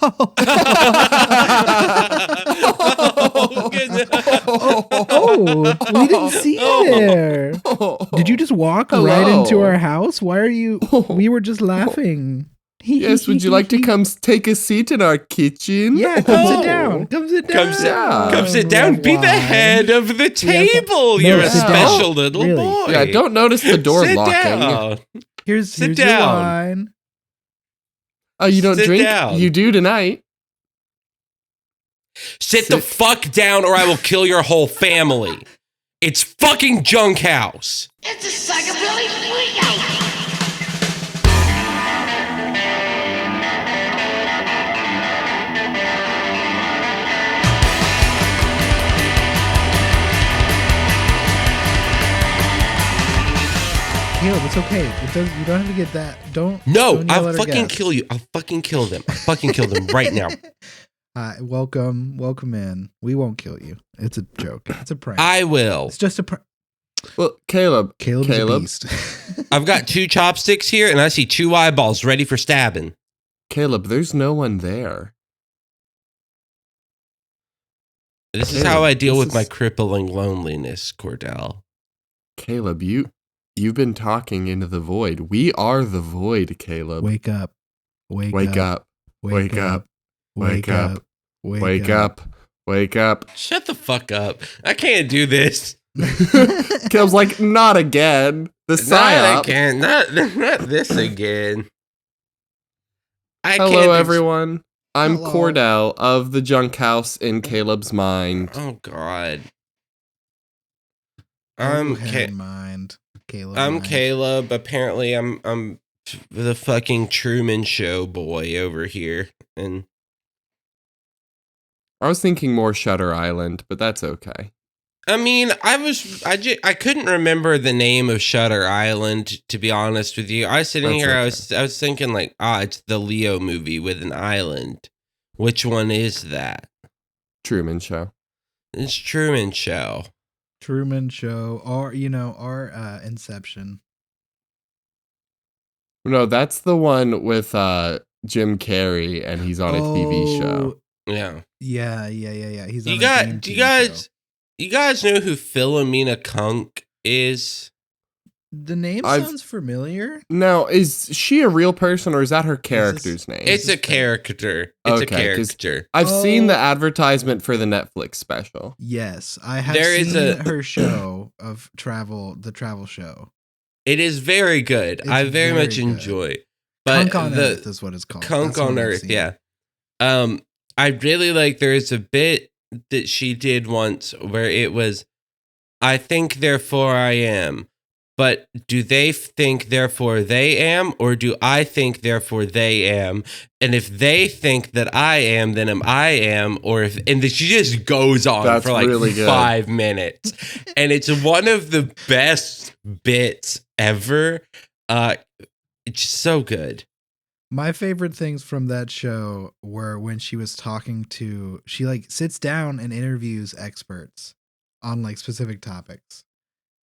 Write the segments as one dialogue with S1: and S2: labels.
S1: Oh, goodness.
S2: Oh, we didn't see you there. Did you just walk right into our house? Why are you? We were just laughing.
S3: Yes, would you like to come take a seat in our kitchen?
S2: Yeah, come sit down. Come sit down.
S1: Come sit down. Be the head of the table.
S2: No,
S1: You're a
S2: sit
S1: special
S2: down.
S1: little
S2: Really.
S1: boy.
S3: Yeah, don't notice the door
S1: Sit
S3: locking.
S1: down.
S2: Here's
S1: Sit
S2: your
S1: down.
S2: wine.
S3: Oh, you don't
S1: Sit
S3: drink?
S1: down.
S3: You do tonight.
S1: Sit the fuck down or I will kill your whole family. It's fucking Junk House.
S4: It's a psychobilly freak out.
S2: Caleb, it's okay. You don't have to get that. Don't
S1: No,
S2: don't yell
S1: I'll
S2: at our
S1: fucking
S2: guests.
S1: kill you. I'll fucking kill them. I'll fucking kill them right now.
S2: Welcome in. We won't kill you. It's a joke. It's a prank.
S1: I will.
S2: It's just a prank.
S3: Well, Caleb.
S2: Caleb's a beast.
S1: I've got 2 chopsticks here and I see 2 eyeballs ready for stabbing.
S3: Caleb, there's no one there.
S1: This is
S3: Caleb,
S1: how I deal
S3: this
S1: with my
S3: is-
S1: crippling loneliness, Cordell.
S3: Caleb, you've been talking into the void. We are the void, Caleb.
S2: Wake up. Wake
S3: Wake up. Wake up. Wake up. Wake up. Wake up.
S1: Shut the fuck up. I can't do this.
S3: Caleb's like, not again. The
S1: Not
S3: psyop.
S1: again. Not this again. I
S3: Hello,
S1: can't
S3: everyone. I'm
S2: Hello.
S3: Cordell of the Junk House in Caleb's mind.
S1: Oh God.
S2: I'm
S1: I'm
S2: mind. Caleb.
S1: I'm
S2: mind.
S1: Caleb. Apparently, I'm the fucking Truman Show boy over here, and
S3: I was thinking more Shutter Island, but that's okay.
S1: I mean, I couldn't remember the name of Shutter Island, to be honest with you. I was sitting
S3: That's
S1: here,
S3: okay.
S1: I was thinking like, it's the Leo movie with an island. Which one is that?
S3: Truman Show.
S1: It's Truman Show.
S2: Truman Show, or our Inception.
S3: No, that's the one with Jim Carrey, and he's on a TV show.
S1: Yeah.
S2: Yeah. He's on
S1: You
S2: a
S1: got
S2: Dream
S1: do you
S2: Team
S1: guys
S2: show.
S1: you guys know who Philomena Kunk is?
S2: The name
S3: I've-
S2: sounds familiar.
S3: Now, is she a real person, or is that her character's name?
S1: It's a character. It's a
S3: Okay, 'cause-
S1: character.
S3: I've seen the
S2: Oh.
S3: advertisement for the Netflix special.
S2: Yes, I have
S1: There is
S2: seen
S1: a-
S2: her show of travel, the travel show.
S1: It is very good.
S2: It's
S1: I very much
S2: very good.
S1: enjoy it. But
S2: Kunk on
S1: the
S2: Earth is what it's called.
S1: Kunk
S2: That's what
S1: on
S2: I've
S1: Earth,
S2: seen.
S1: yeah. I really like there's a bit that she did once where it was I think therefore I am. But do they think therefore they am, or do I think therefore they am? And if they think that I am, then I am, or if and she just goes on
S3: That's
S1: for like
S3: really good.
S1: 5 minutes, and it's one of the best bits ever. It's just so good.
S2: My favorite things from that show were when she was talking to, she like sits down and interviews experts on like specific topics.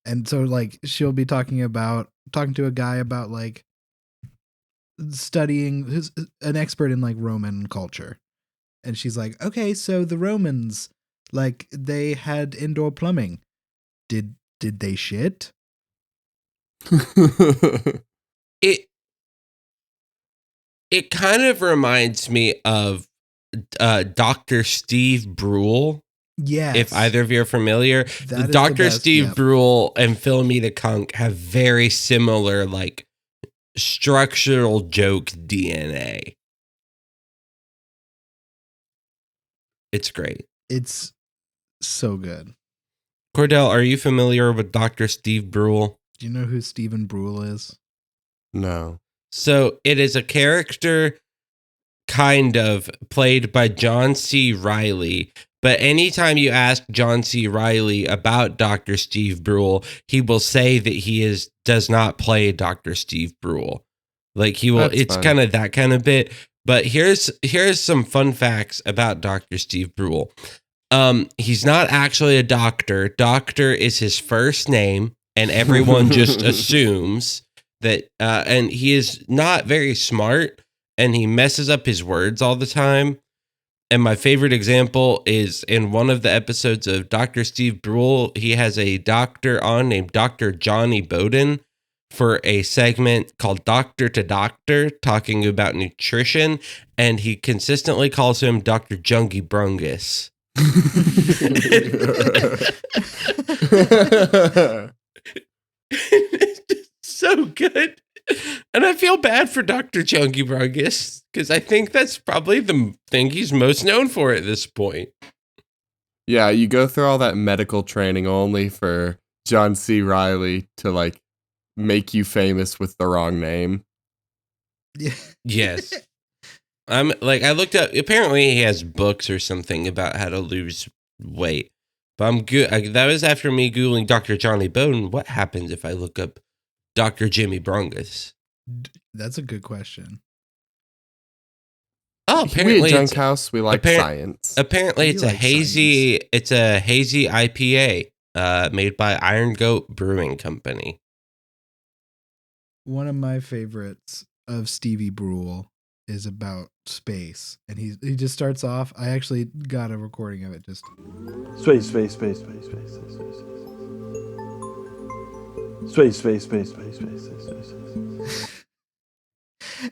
S2: And so like she'll be talking to a guy about like studying an expert in like Roman culture. And she's like, okay, so the Romans, like they had indoor plumbing. Did they shit?
S1: It kind of reminds me of Dr. Steve Brule.
S2: Yes.
S1: If either of you are familiar,
S2: That is the
S1: Dr.
S2: best,
S1: Steve
S2: yep.
S1: Brule and Philomena Kunk have very similar, like, structural joke DNA. It's great.
S2: It's so good.
S1: Cordell, are you familiar with Dr. Steve Brule?
S2: Do you know who Stephen Brule is?
S3: No.
S1: So it is a character kind of played by John C. Reilly. But anytime you ask John C. Reilly about Dr. Steve Brule, he will say that he does not play Dr. Steve Brule. Like he will,
S3: That's
S1: it's
S3: fine.
S1: kind of that kind of bit. But here's some fun facts about Dr. Steve Brule. He's not actually a doctor. Doctor is his first name, and everyone just assumes that. And he is not very smart. and he messes up his words all the time. And my favorite example is in one of the episodes of Dr. Steve Brule. He has a doctor on named Dr. Johnny Bowden for a segment called Doctor to Doctor, talking about nutrition. And he consistently calls him Dr. Jungy Brungus. So good. And I feel bad for Dr. Junky Brungus because I think that's probably the thing he's most known for at this point.
S3: Yeah, you go through all that medical training only for John C. Reilly to like make you famous with the wrong name.
S2: Yeah.
S1: Yes. I looked up, apparently he has books or something about how to lose weight. But I'm good. That was after me Googling Dr. Johnny Bowden. What happens if I look up Dr. Jimmy Brungus?
S2: That's a good question.
S1: Oh,
S3: We
S1: apparently
S3: at Junk House, we like science.
S1: Apparently
S2: We
S1: it's
S2: like
S1: a hazy IPA made by Iron Goat Brewing Company.
S2: One of my favorites of Stevie Brule is about space, and he just starts off. I actually got a recording of it. Just
S5: Space.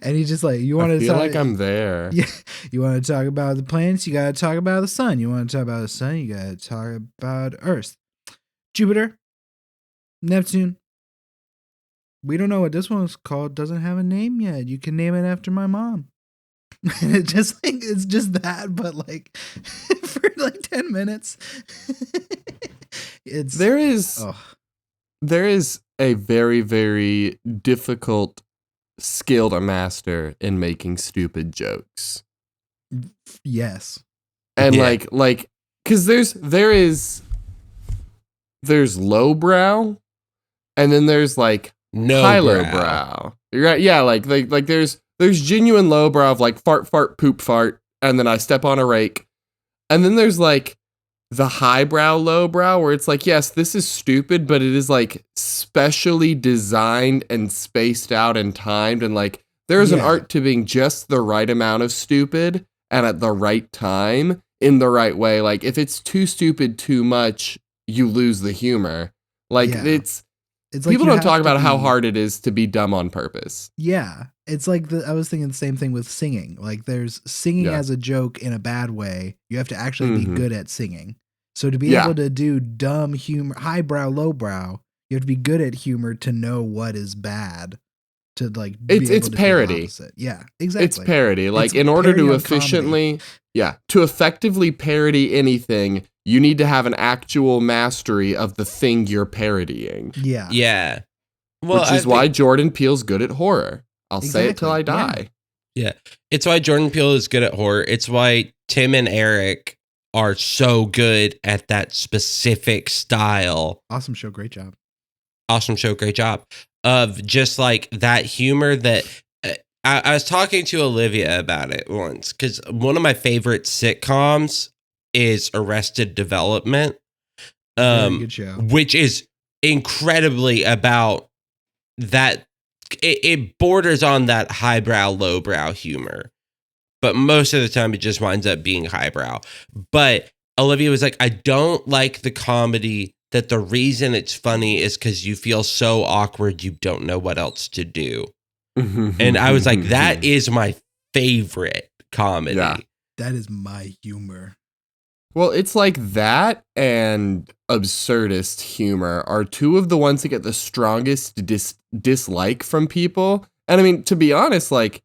S2: and he's just like, you want
S3: I
S2: to
S3: feel
S2: talk,
S3: like I'm there.
S2: yeah, you want to talk about the planets, you got to talk about the sun. You want to talk about the sun, you got to talk about Earth, Jupiter, Neptune. We don't know what this one's called. Doesn't have a name yet. You can name it after my mom. And it just like it's just that, but like for like 10 minutes.
S3: There is a very, very difficult skill to master in making stupid jokes.
S2: Yes.
S3: And
S1: Yeah.
S3: like because there's lowbrow, and then there's like
S1: No
S3: high
S1: brow.
S3: lowbrow. Right? Yeah, like there's genuine lowbrow of like fart, poop, fart, and then I step on a rake. And then there's like the highbrow lowbrow where it's like, yes, this is stupid, but it is like specially designed and spaced out and timed, and like there's an
S2: Yeah.
S3: art to being just the right amount of stupid and at the right time in the right way. Like if it's too stupid too much, you lose the humor. Like
S2: Yeah.
S3: it's
S2: It's like
S3: people
S2: you
S3: don't
S2: have
S3: talk
S2: to
S3: about how
S2: be-
S3: hard it is to be dumb on purpose.
S2: Yeah. It's like I was thinking the same thing with singing. Like there's singing
S3: Yeah.
S2: as a joke in a bad way. You have to actually be
S3: Mhm.
S2: good at singing. So to be
S3: Yeah.
S2: able to do dumb humor, highbrow, lowbrow, you have to be good at humor to know what is bad. To like be
S3: It's
S2: able to do the
S3: parody.
S2: opposite. Yeah, exactly.
S3: It's parody. Like
S2: It's
S3: in order
S2: parody
S3: to
S2: on comedy.
S3: efficiently, to effectively parody anything, you need to have an actual mastery of the thing you're parodying.
S2: Yeah.
S1: Yeah. Well,
S3: Which
S1: I
S3: is why
S1: think-
S3: Jordan Peele's good at horror. I'll say it till I
S2: Exactly, yeah.
S3: die.
S1: it's why Jordan Peele is good at horror. It's why Tim and Eric are so good at that specific style.
S2: Awesome show. Great job.
S1: Awesome show, great job. Of just like that humor that I was talking to Olivia about it once because one of my favorite sitcoms is Arrested Development,
S2: Very good show.
S1: which is incredibly about that. It borders on that highbrow, lowbrow humor, but most of the time it just winds up being highbrow. But Olivia was like, I don't like the comedy that the reason it's funny is because you feel so awkward you don't know what else to do. And I was like, that is my favorite comedy.
S3: Yeah.
S2: That is my humor.
S3: Well, it's like that and absurdist humor are two of the ones that get the strongest dislike from people. And I mean, to be honest, like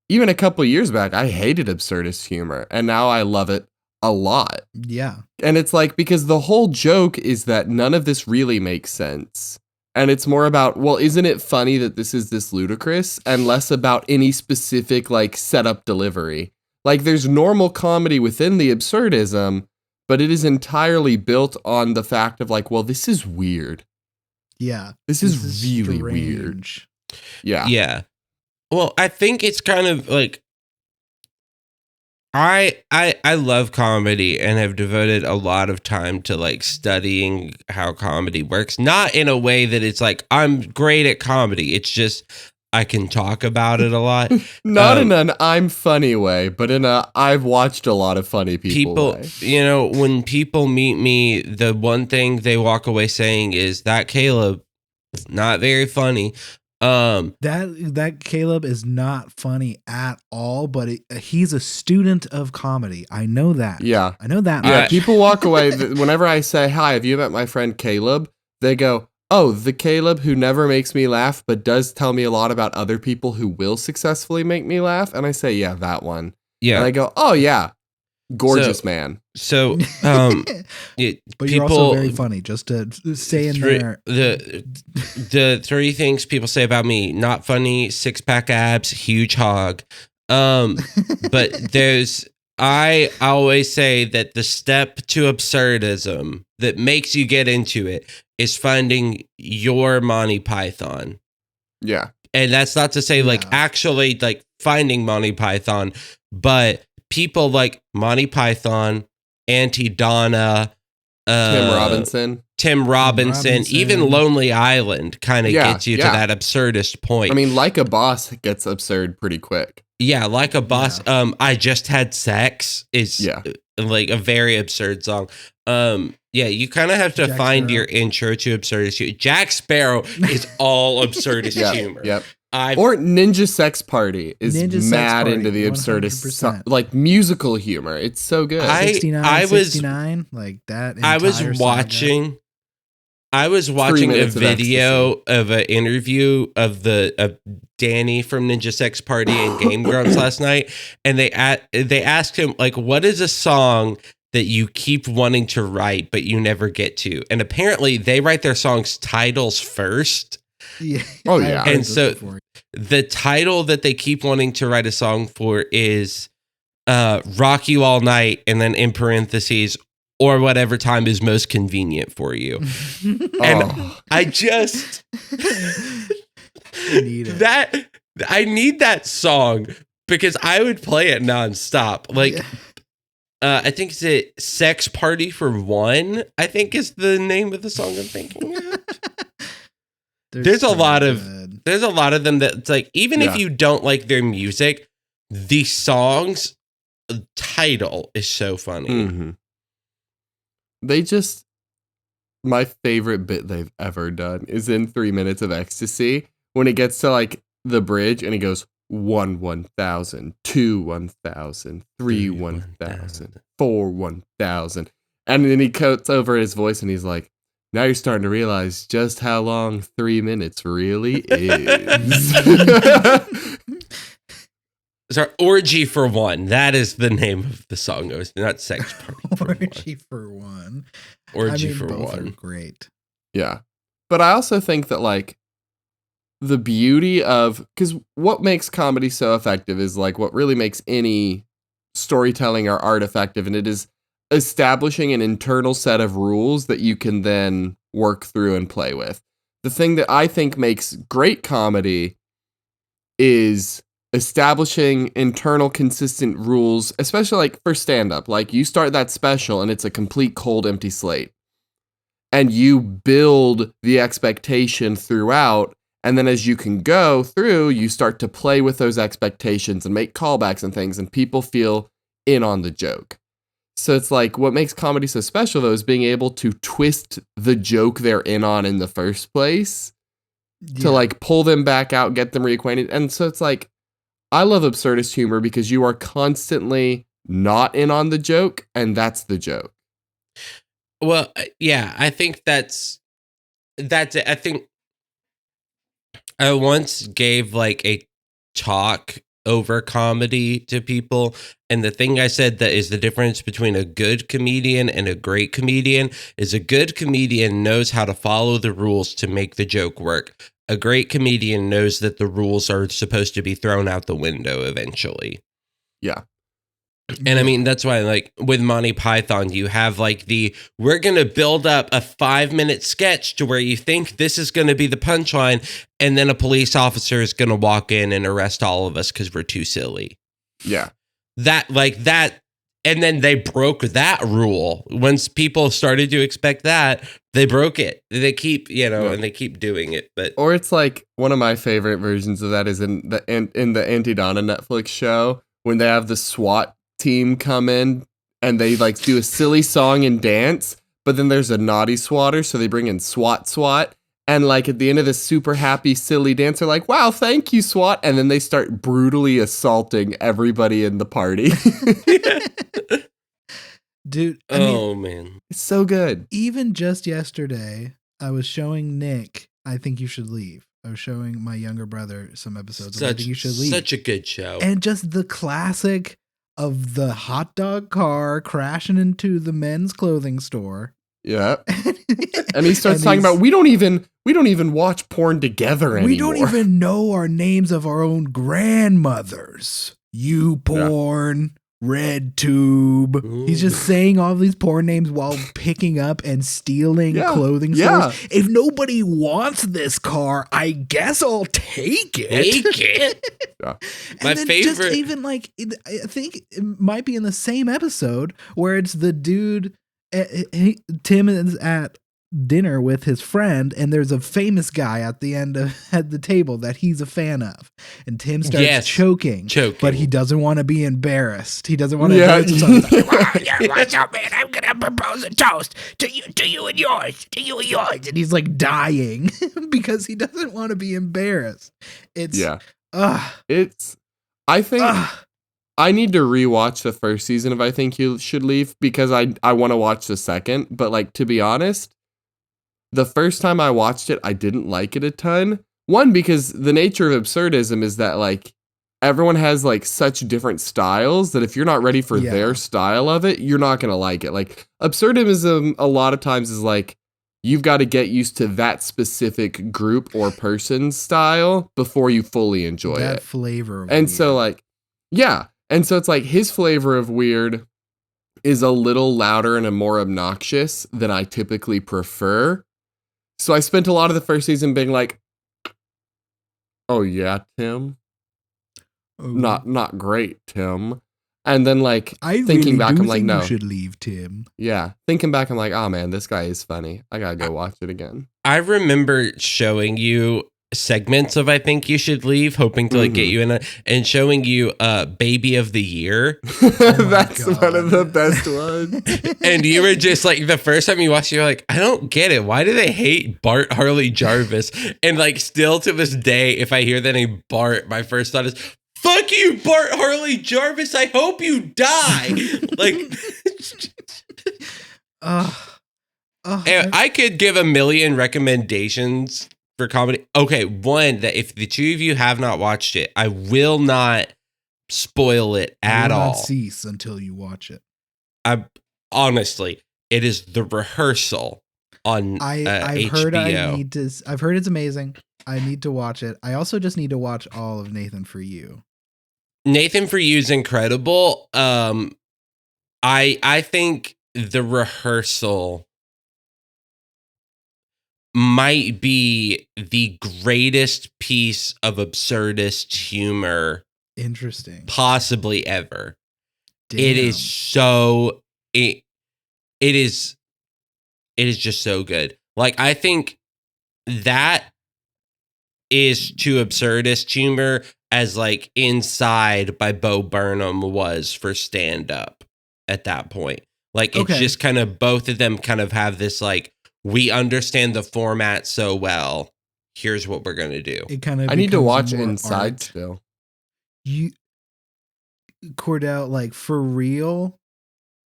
S3: even a couple years back, I hated absurdist humor, and now I love it a lot.
S2: Yeah.
S3: And it's like, because the whole joke is that none of this really makes sense. And it's more about, well, isn't it funny that this is this ludicrous? And less about any specific like setup delivery. Like there's normal comedy within the absurdism, but it is entirely built on the fact of like, well, this is weird.
S2: Yeah.
S3: This is really weird.
S2: strange.
S3: Yeah.
S1: Yeah. Well, I think it's kind of like I love comedy and have devoted a lot of time to like studying how comedy works. Not in a way that it's like I'm great at comedy. It's just I can talk about it a lot.
S3: Not in an I'm funny way, but in a I've watched a lot of funny people way.
S1: You know, when people meet me, the one thing they walk away saying is that Caleb, not very funny.
S2: That Caleb is not funny at all, but he's a student of comedy. I know that.
S3: Yeah.
S2: I know that.
S3: Yeah, people walk away. Whenever I say, hi, have you met my friend Caleb? They go, oh, the Caleb who never makes me laugh, but does tell me a lot about other people who will successfully make me laugh. And I say, yeah, that one.
S1: Yeah.
S3: And I go, oh, yeah. Gorgeous man.
S1: So,
S2: but you're also very funny, just to say in there.
S1: The three things people say about me: not funny, 6-pack abs, huge hog. But I always say that the step to absurdism that makes you get into it is finding your Monty Python.
S3: Yeah.
S1: And that's not to say actually like finding Monty Python, but people like Monty Python, Auntie Donna, Tim Robinson, even Lonely Island kind of gets you to that absurdist point.
S3: I mean, Like a Boss gets absurd pretty quick.
S1: Yeah, Like a Boss. Yeah. I Just Had Sex is like a very absurd song. Yeah, you kind of have to find your intro to absurdist humor. Jack Sparrow is all absurdist humor.
S3: Yep. Or Ninja Sex Party is mad into the absurdist, like musical humor. It's so good.
S2: 69, like that.
S1: I was watching a video of an interview of Danny from Ninja Sex Party and Game Grumps last night, and they asked him like, what is a song that you keep wanting to write but you never get to? And apparently they write their songs titles first.
S2: Yeah.
S3: Oh yeah.
S1: And so the title that they keep wanting to write a song for is Rock You All Night, and then in parentheses, or whatever time is most convenient for you. And I just I need that song because I would play it nonstop. Like I think it's Sex Party for One, I think is the name of the song I'm thinking of. There's a lot of them that it's like, even if you don't like their music, the song's title is so funny.
S3: Mm-hmm. My favorite bit they've ever done is in 3 Minutes of Ecstasy when it gets to like the bridge and he goes 1 1,000, 2 1,000, 3 1,000, 4 1,000. And then he cuts over his voice and he's like, now you're starting to realize just how long 3 minutes really is.
S1: Sorry, Orgy for One. That is the name of the song. It was not Sex Party.
S2: Orgy for One.
S1: Orgy for One.
S2: Great.
S3: Yeah. But I also think that like the beauty of, because what makes comedy so effective is like what really makes any storytelling or art effective, and it is establishing an internal set of rules that you can then work through and play with. The thing that I think makes great comedy is establishing internal consistent rules, especially like for stand-up. Like you start that special and it's a complete cold empty slate. And you build the expectation throughout, and then as you can go through, you start to play with those expectations and make callbacks and things, and people feel in on the joke. So it's like what makes comedy so special, though, is being able to twist the joke they're in on in the first place to like pull them back out, get them reacquainted. And so it's like, I love absurdist humor because you are constantly not in on the joke, and that's the joke.
S1: Well, yeah, I think that's it. I think I once gave like a talk over comedy to people, and the thing I said that is the difference between a good comedian and a great comedian is a good comedian knows how to follow the rules to make the joke work. A great comedian knows that the rules are supposed to be thrown out the window eventually.
S3: Yeah.
S1: And I mean, that's why, like, with Monty Python, you have, like, we're going to build up a 5-minute sketch to where you think this is going to be the punchline, and then a police officer is going to walk in and arrest all of us because we're too silly.
S3: Yeah.
S1: That, and then they broke that rule. Once people started to expect that, They broke it. They keep,
S3: Yeah.
S1: and they keep doing it. But
S3: Or it's like one of my favorite versions of that is in the Auntie Donna Netflix show when they have the SWAT team come in and they like do a silly song and dance, but then there's a naughty swatter, so they bring in SWAT. And like at the end of this super happy, silly dance, they're like, wow, thank you, SWAT. And then they start brutally assaulting everybody in the party.
S2: Dude, I mean,
S1: man.
S3: It's so good.
S2: even just yesterday, I was showing Nick, I Think You Should Leave. I was showing my younger brother some episodes of I Think You Should Leave.
S1: Such a good show.
S2: And just the classic of the hot dog car crashing into the men's clothing store.
S3: Yeah. And he starts talking about we don't even watch porn together anymore.
S2: We don't even know our names of our own grandmothers. You porn, red tube.
S1: Ooh.
S2: He's just saying all these porn names while picking up and stealing clothing stores. If nobody wants this car, I guess I'll take it.
S1: Take it.
S3: Yeah.
S1: My favorite.
S2: Just even like, I think it might be in the same episode where it's the dude. Tim is at dinner with his friend, and there's a famous guy at the end at the table that he's a fan of, and Tim starts choking, but he doesn't want to be embarrassed. He doesn't want to embarrass himself. He's like, yeah, what's up, man? I'm gonna propose a toast to you and yours, and he's like dying because he doesn't want to be embarrassed.
S3: I think I need to rewatch the first season of I Think You Should Leave because I want to watch the second. But like, to be honest, the first time I watched it, I didn't like it a ton. One, because the nature of absurdism is that like everyone has like such different styles that if you're not ready for their style of it, you're not going to like it. Like absurdism a lot of times is like, you've got to get used to that specific group or person's style before you fully enjoy
S2: that
S3: it.
S2: flavor. Of
S3: and
S2: weird.
S3: So like, yeah. And so it's like his flavor of weird is a little louder and a more obnoxious than I typically prefer. So I spent a lot of the first season being like, oh yeah, Tim. Not great, Tim. And then like thinking back, I'm like, no.
S2: You should leave, Tim.
S3: Yeah. Thinking back, I'm like, oh man, this guy is funny. I gotta go watch it again.
S1: I remember showing you segments of I Think You Should Leave, hoping to like get you in and showing you Baby of the Year.
S3: That's one of the best ones.
S1: And you were just like, the first time you watched it, you're like, I don't get it. Why do they hate Bart Harley Jarvis? And like still to this day, if I hear the name Bart, my first thought is, fuck you, Bart Harley Jarvis. I hope you die. Like I could give a million recommendations for comedy. Okay, one, that if the two of you have not watched it, I will not spoil it at all.
S2: Cease until you watch it.
S1: Honestly, it is The Rehearsal on
S2: I've
S1: HBO.
S2: I've heard it's amazing. I need to watch it. I also just need to watch all of Nathan For You.
S1: Nathan For You is incredible. I think The Rehearsal might be the greatest piece of absurdist humor possibly ever.
S2: Damn.
S1: It is so it is just so good. Like I think that is to absurdist humor as like Inside by Bo Burnham was for stand up at that point. Like it's just kind of both of them kind of have this like, we understand the format so well. Here's what we're going to do.
S2: It kind of
S3: I need to watch
S2: Inside
S3: art. Still.
S2: Cordell, like for real,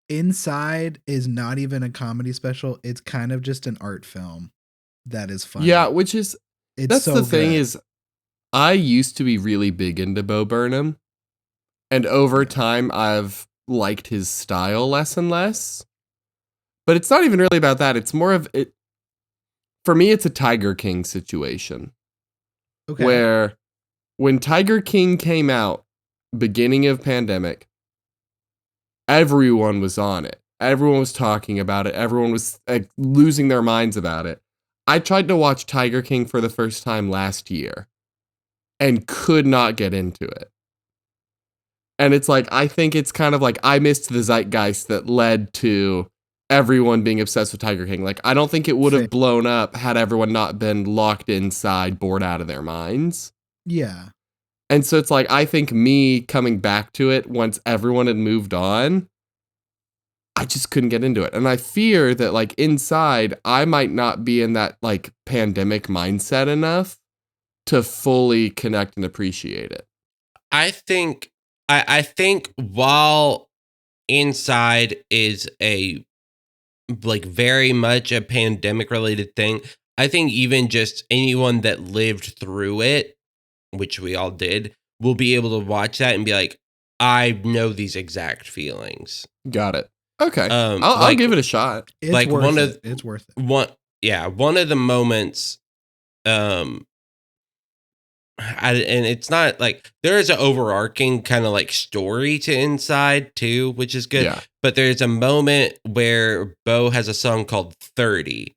S2: Inside is not even a comedy special. It's kind of just an art film that is fun.
S3: Yeah, which is that's
S2: so
S3: the thing
S2: good.
S3: is I used to be really big into Bo Burnham, and over time I've liked his style less and less. But it's not even really about that. It's more of it. For me, it's a Tiger King situation.
S2: Okay.
S3: Where when Tiger King came out, beginning of pandemic, everyone was on it. Everyone was talking about it. Everyone was losing their minds about it. I tried to watch Tiger King for the first time last year and could not get into it. And it's like, I think it's kind of like I missed the zeitgeist that led to everyone being obsessed with Tiger King. Like, I don't think it would have
S2: Same.
S3: blown up had everyone not been locked inside, bored out of their minds.
S2: Yeah.
S3: And so it's like, I think me coming back to it once everyone had moved on, I just couldn't get into it. And I fear that, like, inside, I might not be in that, like, pandemic mindset enough to fully connect and appreciate it.
S1: I think while Inside is a like very much a pandemic related thing, I think even just anyone that lived through it, which we all did, will be able to watch that and be like, I know these exact feelings.
S3: Got it. Okay. I'll
S1: like-
S3: give it a shot.
S2: It's
S1: Like,
S2: worth
S1: one
S2: it.
S1: of-
S2: It's worth it.
S1: One of the moments, and it's not like there is an overarching kind of like story to Inside too, which is good.
S3: Yeah.
S1: But there's a moment where Bo has a song called 30,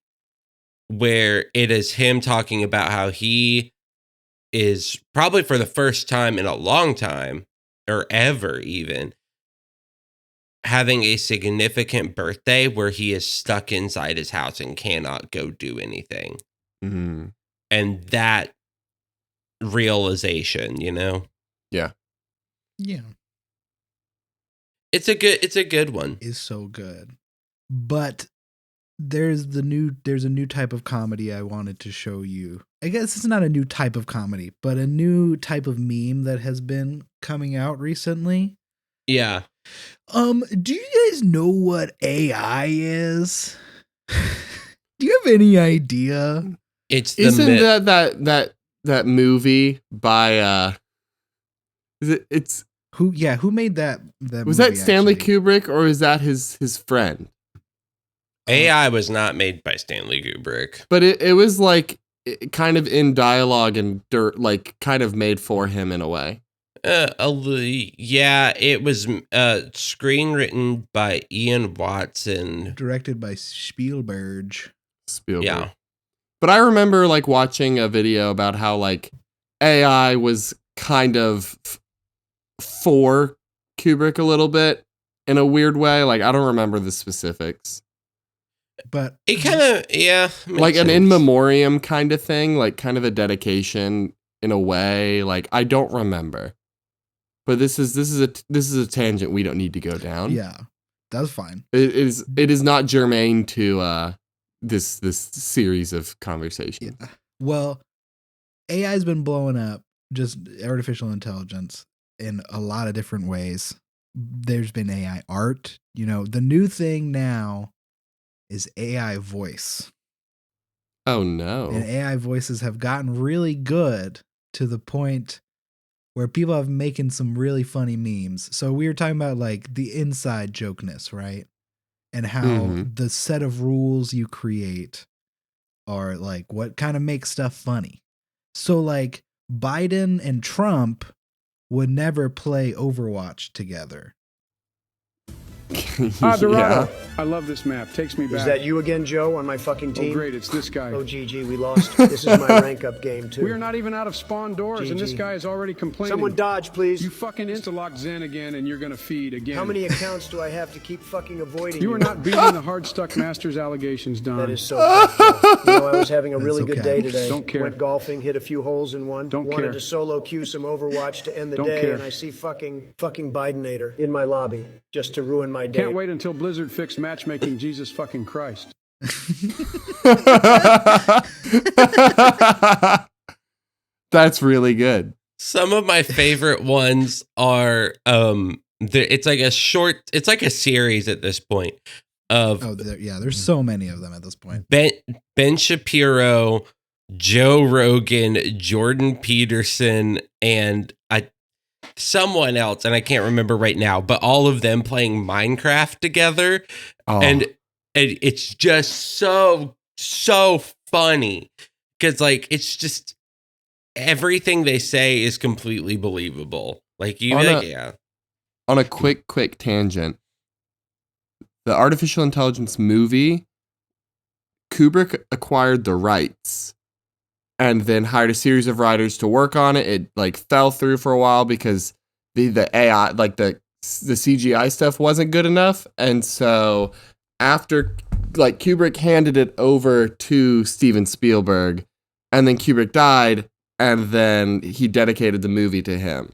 S1: where it is him talking about how he is probably for the first time in a long time, or ever even, having a significant birthday where he is stuck inside his house and cannot go do anything.
S3: Mhm.
S1: And that realization, you know?
S2: Yeah.
S1: It's a good one.
S2: Is so good. But there's a new type of comedy I wanted to show you. I guess it's not a new type of comedy, but a new type of meme that has been coming out recently.
S1: Yeah.
S2: Do you guys know what AI is? Do you have any idea?
S1: It's the
S3: Isn't that movie by it's
S2: Who made that
S3: was
S2: movie,
S3: that Stanley
S2: actually?
S3: Kubrick, or is that his friend?
S1: AI was not made by Stanley Kubrick.
S3: But it was like kind of in dialogue and like kind of made for him in a way.
S1: Yeah, it was screenwritten by Ian Watson.
S2: Directed by Spielberg.
S3: Spielberg.
S1: Yeah.
S3: But I remember like watching a video about how like AI was kind of for Kubrick a little bit in a weird way. Like, I don't remember the specifics.
S2: But
S1: It kind of, yeah. makes
S3: Like an in
S1: sense.
S3: memoriam kind of thing, like kind of a dedication in a way. Like, I don't remember. But this is a tangent we don't need to go down.
S2: yeah, that's fine.
S3: It is not germane to this series of conversations.
S2: Yeah. Well, AI's been blowing up, just artificial intelligence, in a lot of different ways. There's been AI art. You know, the new thing now is AI voice.
S3: Oh no.
S2: And AI voices have gotten really good to the point where people have making some really funny memes. So we were talking about like the inside jokeness, right? And how
S3: Mhm.
S2: the set of rules you create are like what kind of makes stuff funny. So like Biden and Trump would never play Overwatch together.
S5: Dorado. I love this map. Takes me back.
S6: Is that you again, Joe, on my fucking
S5: Oh,
S6: team?
S5: great. It's this guy.
S6: Oh, GG, we lost. This is my rank up game, too.
S5: We are not even out of spawn doors, and this
S6: GG.
S5: guy is already complaining.
S6: Someone dodge, please.
S5: You fucking insta-lock Zen again, and you're gonna feed again.
S6: How many accounts do I have to keep fucking avoiding?
S5: You are not beating the hard-stuck Masters allegations, Don.
S6: That is so tough, Joe. You know, I was having a really
S2: That's
S6: good
S2: okay.
S6: day today.
S5: Don't care.
S6: Went golfing, hit a few holes in one.
S5: Don't
S6: Wanted
S5: care.
S6: to solo queue some Overwatch to end the
S5: Don't
S6: day,
S5: care.
S6: and I see fucking Bidenator in my lobby just to ruin my day.
S5: Can't wait until Blizzard fixed matchmaking Jesus fucking Christ.
S3: That's really good.
S1: Some of my favorite ones are it's like a series at this point of
S2: Oh, there's so many of them at this point.
S1: Ben Shapiro, Joe Rogan, Jordan Peterson, and someone else, and I can't remember right now, but all of them playing Minecraft together.
S3: Oh.
S1: And it's just so funny because like it's just everything they say is completely believable. Like you, yeah.
S3: On a quick tangent, the artificial intelligence movie, Kubrick acquired the rights and then hired a series of writers to work on it. It like fell through for a while because the AI, like the CGI stuff wasn't good enough. And so after like Kubrick handed it over to Steven Spielberg, and then Kubrick died, and then he dedicated the movie to him.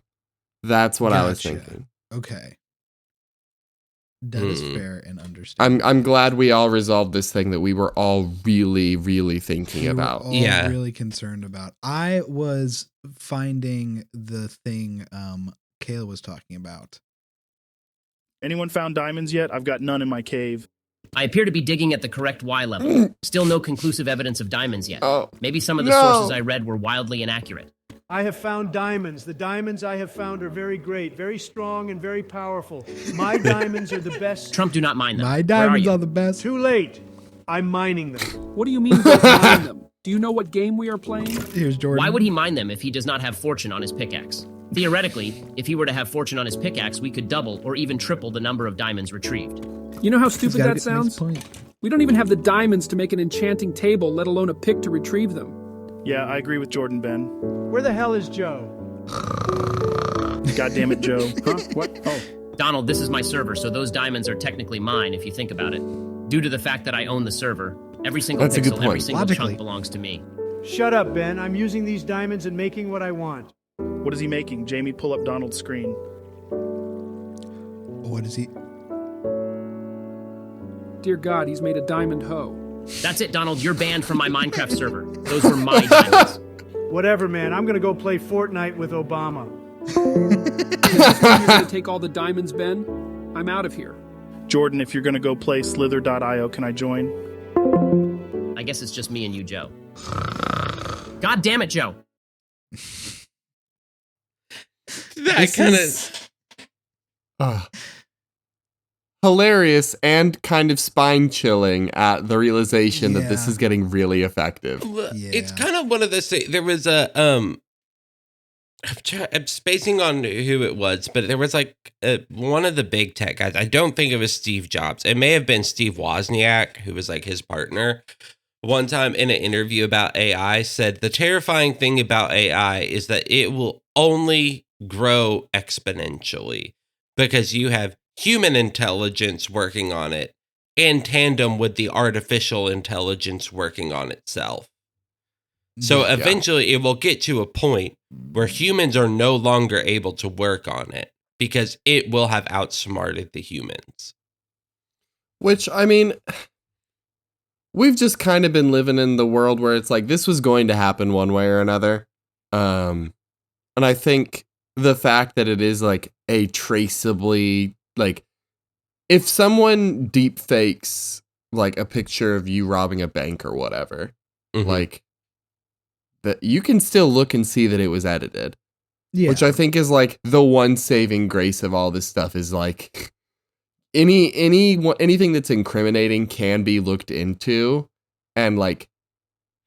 S3: That's what I was
S2: Gotcha.
S3: thinking.
S2: Okay. That is fair and understandable.
S3: I'm glad we all resolved this thing that we were all really, really thinking
S2: We were
S3: about.
S2: all
S1: Yeah.
S2: really concerned about. I was finding the thing Kayla was talking about.
S7: Anyone found diamonds yet? I've got none in my cave.
S8: I appear to be digging at the correct Y level. Still no conclusive evidence of diamonds yet.
S3: Oh,
S8: Maybe some of the
S3: no.
S8: sources I read were wildly inaccurate.
S6: I have found diamonds. The diamonds I have found are very great, very strong, and very powerful. My diamonds are the best.
S8: Trump, do not mind them.
S2: My
S8: Where
S2: diamonds
S8: are
S2: are
S8: you?
S2: the best.
S6: Too late. I'm mining them.
S5: What do you mean don't mine them? Do you know what game we are playing?
S2: Here's Jordan.
S8: Why would he mine them if he does not have fortune on his pickaxe? Theoretically, if he were to have fortune on his pickaxe, we could double or even triple the number of diamonds retrieved.
S5: You know how
S2: He's
S5: stupid
S2: gotta
S5: that
S2: get-
S5: sounds?
S2: nice point.
S5: We don't even have the diamonds to make an enchanting table, let alone a pick to retrieve them.
S7: Yeah, I agree with Jordan, Ben.
S6: Where the hell is Joe?
S7: God damn it, Joe. Huh? What? Oh.
S8: Donald, this is my server, so those diamonds are technically mine if you think about it. Due to the fact that I own the server, every single
S3: That's a good
S8: pixel, every
S3: point.
S8: single
S2: Logically.
S8: chunk belongs to me.
S6: Shut up, Ben. I'm using these diamonds and making what I want.
S7: What is he making? Jamie, pull up Donald's screen.
S2: What is he?
S5: Dear God, he's made a diamond hoe.
S8: That's it, Donald. You're banned from my Minecraft server. Those were my diamonds.
S6: Whatever, man. I'm gonna go play Fortnite with Obama.
S5: You're going to take all the diamonds, Ben? I'm out of here.
S7: Jordan, if you're going to go play slither.io, can I join?
S8: I guess it's just me and you, Joe. God damn it, Joe.
S1: That kind of
S3: Hilarious and kind of spine chilling at the realization that this
S2: Yeah.
S3: is getting really effective.
S1: It's
S2: Yeah.
S1: kind of one of those things. There was a I'm spacing on who it was, but there was like one of the big tech guys. I don't think it was Steve Jobs. It may have been Steve Wozniak, who was like his partner. One time in an interview about AI, said the terrifying thing about AI is that it will only grow exponentially because you have human intelligence working on it in tandem with the artificial intelligence working on itself. So
S3: Yeah.
S1: eventually it will get to a point where humans are no longer able to work on it because it will have outsmarted the humans.
S3: Which, I mean, we've just kind of been living in the world where it's like this was going to happen one way or another. And I think the fact that it is like a traceably, like, if someone deep fakes like a picture of you robbing a bank or whatever,
S1: Mhm.
S3: like, that you can still look and see that it was edited.
S2: Yeah.
S3: Which I think is like the one saving grace of all this stuff is like anything that's incriminating can be looked into and like,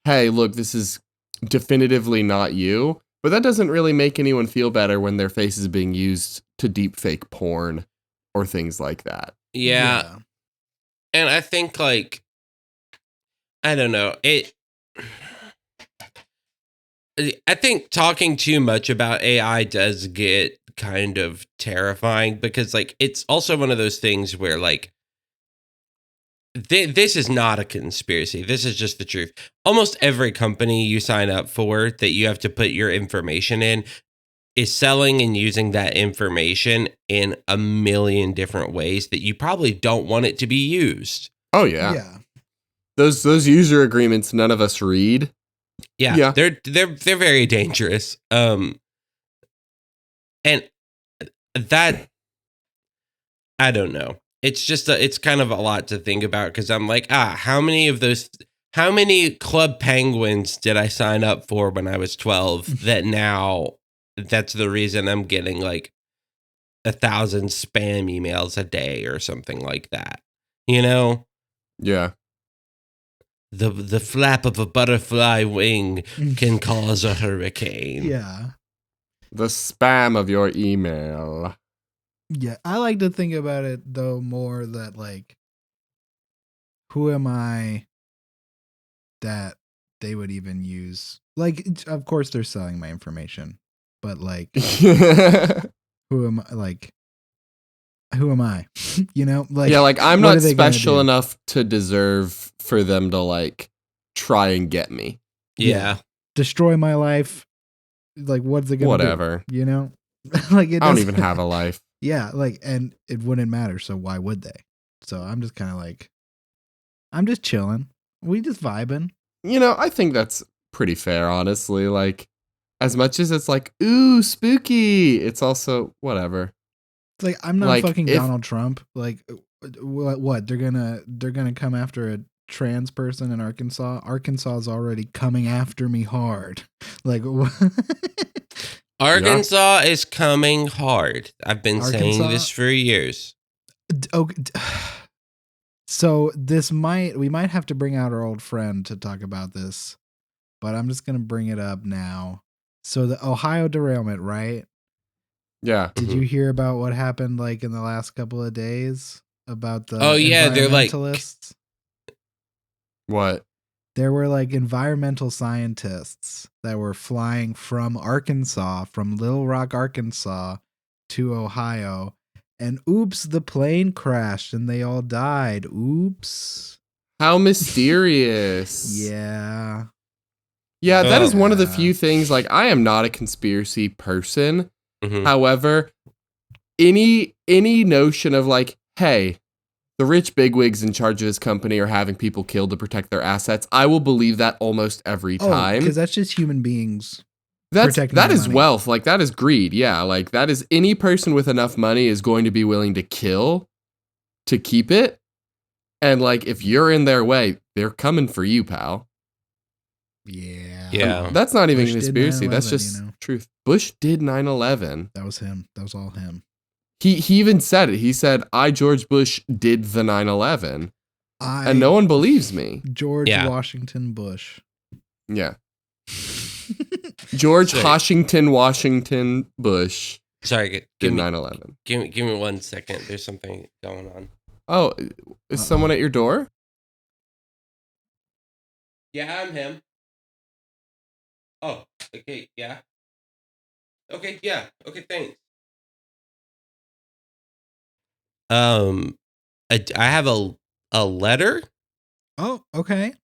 S3: hey, look, this is definitively not you. But that doesn't really make anyone feel better when their face is being used to deep fake porn or things like that.
S1: Yeah. And I think like, I don't know, I think talking too much about AI does get kind of terrifying because like it's also one of those things where like this is not a conspiracy. This is just the truth. Almost every company you sign up for that you have to put your information in is selling and using that information in a million different ways that you probably don't want it to be used.
S3: Oh yeah.
S2: Yeah.
S3: Those user agreements none of us read.
S1: Yeah. They're very dangerous. And that I don't know. It's just it's kind of a lot to think about because I'm like, how many Club Penguins did I sign up for when I was 12 that now that's the reason I'm getting like 1,000 spam emails a day or something like that. You know?
S3: Yeah.
S1: The flap of a butterfly wing can cause a hurricane.
S2: Yeah.
S3: The spam of your email.
S2: Yeah. I like to think about it though more that like, who am I that they would even use? Like, of course they're selling my information, but like, who am I? Like, who am I? You know, like
S3: yeah, like I'm
S2: what
S3: not
S2: are they gonna
S3: special
S2: do?
S3: enough to deserve for them to like try and get me.
S1: Yeah.
S2: Destroy my life. Like, what's it gonna
S3: Whatever.
S2: do? You know, like it
S3: I don't
S2: doesn't-
S3: even have a life.
S2: Yeah, like, and it wouldn't matter. So why would they? So I'm just kind of like, I'm just chilling. We just vibing.
S3: You know, I think that's pretty fair, honestly. Like, as much as it's like, ooh, spooky, it's also whatever.
S2: It's like I'm not
S3: Like,
S2: fucking
S3: if-
S2: Donald Trump. Like, what? They're gonna come after a trans person in Arkansas. Arkansas is already coming after me hard. Like,
S1: Arkansas is coming hard. I've been saying
S2: Arkansas?
S1: this for years.
S2: okay. So we might have to bring out our old friend to talk about this, but I'm just gonna bring it up now. So the Ohio derailment, right?
S3: Yeah.
S2: Did you hear about what happened like in the last couple of days about the
S1: Oh, yeah, they're like-
S2: environmentalists?
S3: What?
S2: There were like environmental scientists that were flying from Arkansas, from Little Rock, Arkansas to Ohio. And oops, the plane crashed and they all died. Oops.
S3: How mysterious.
S2: Yeah.
S3: Yeah, that is one of the
S2: Yeah.
S3: few things, like, I am not a conspiracy person.
S1: Mhm.
S3: However, any notion of like, hey, the rich bigwigs in charge of this company are having people killed to protect their assets, I will believe that almost every time.
S2: Because that's just human beings.
S3: That
S2: protecting their
S3: is
S2: money.
S3: wealth. Like, that is greed. Yeah, like, that is any person with enough money is going to be willing to kill to keep it. And like, if you're in their way, they're coming for you, pal.
S2: Yeah.
S1: Yeah.
S3: That's not even
S2: Bush did
S3: conspiracy. That's
S2: 9/11,
S3: just
S2: you know.
S3: truth. Bush did 9/11.
S2: That was him. That was all him.
S3: He even said it. He said, I, George Bush, did the 9/11. And no one believes me.
S2: George
S1: Yeah.
S2: Washington Bush.
S3: Yeah. George
S1: Sorry.
S3: Washington Bush
S1: Sorry,
S3: did
S1: give me
S3: 9/11.
S1: give me 1 second. There's something going on.
S3: Oh, is someone at your door?
S1: Yeah, I'm him. Oh, okay, yeah. Okay, yeah. Okay, thanks. I have a letter.
S2: Oh, okay.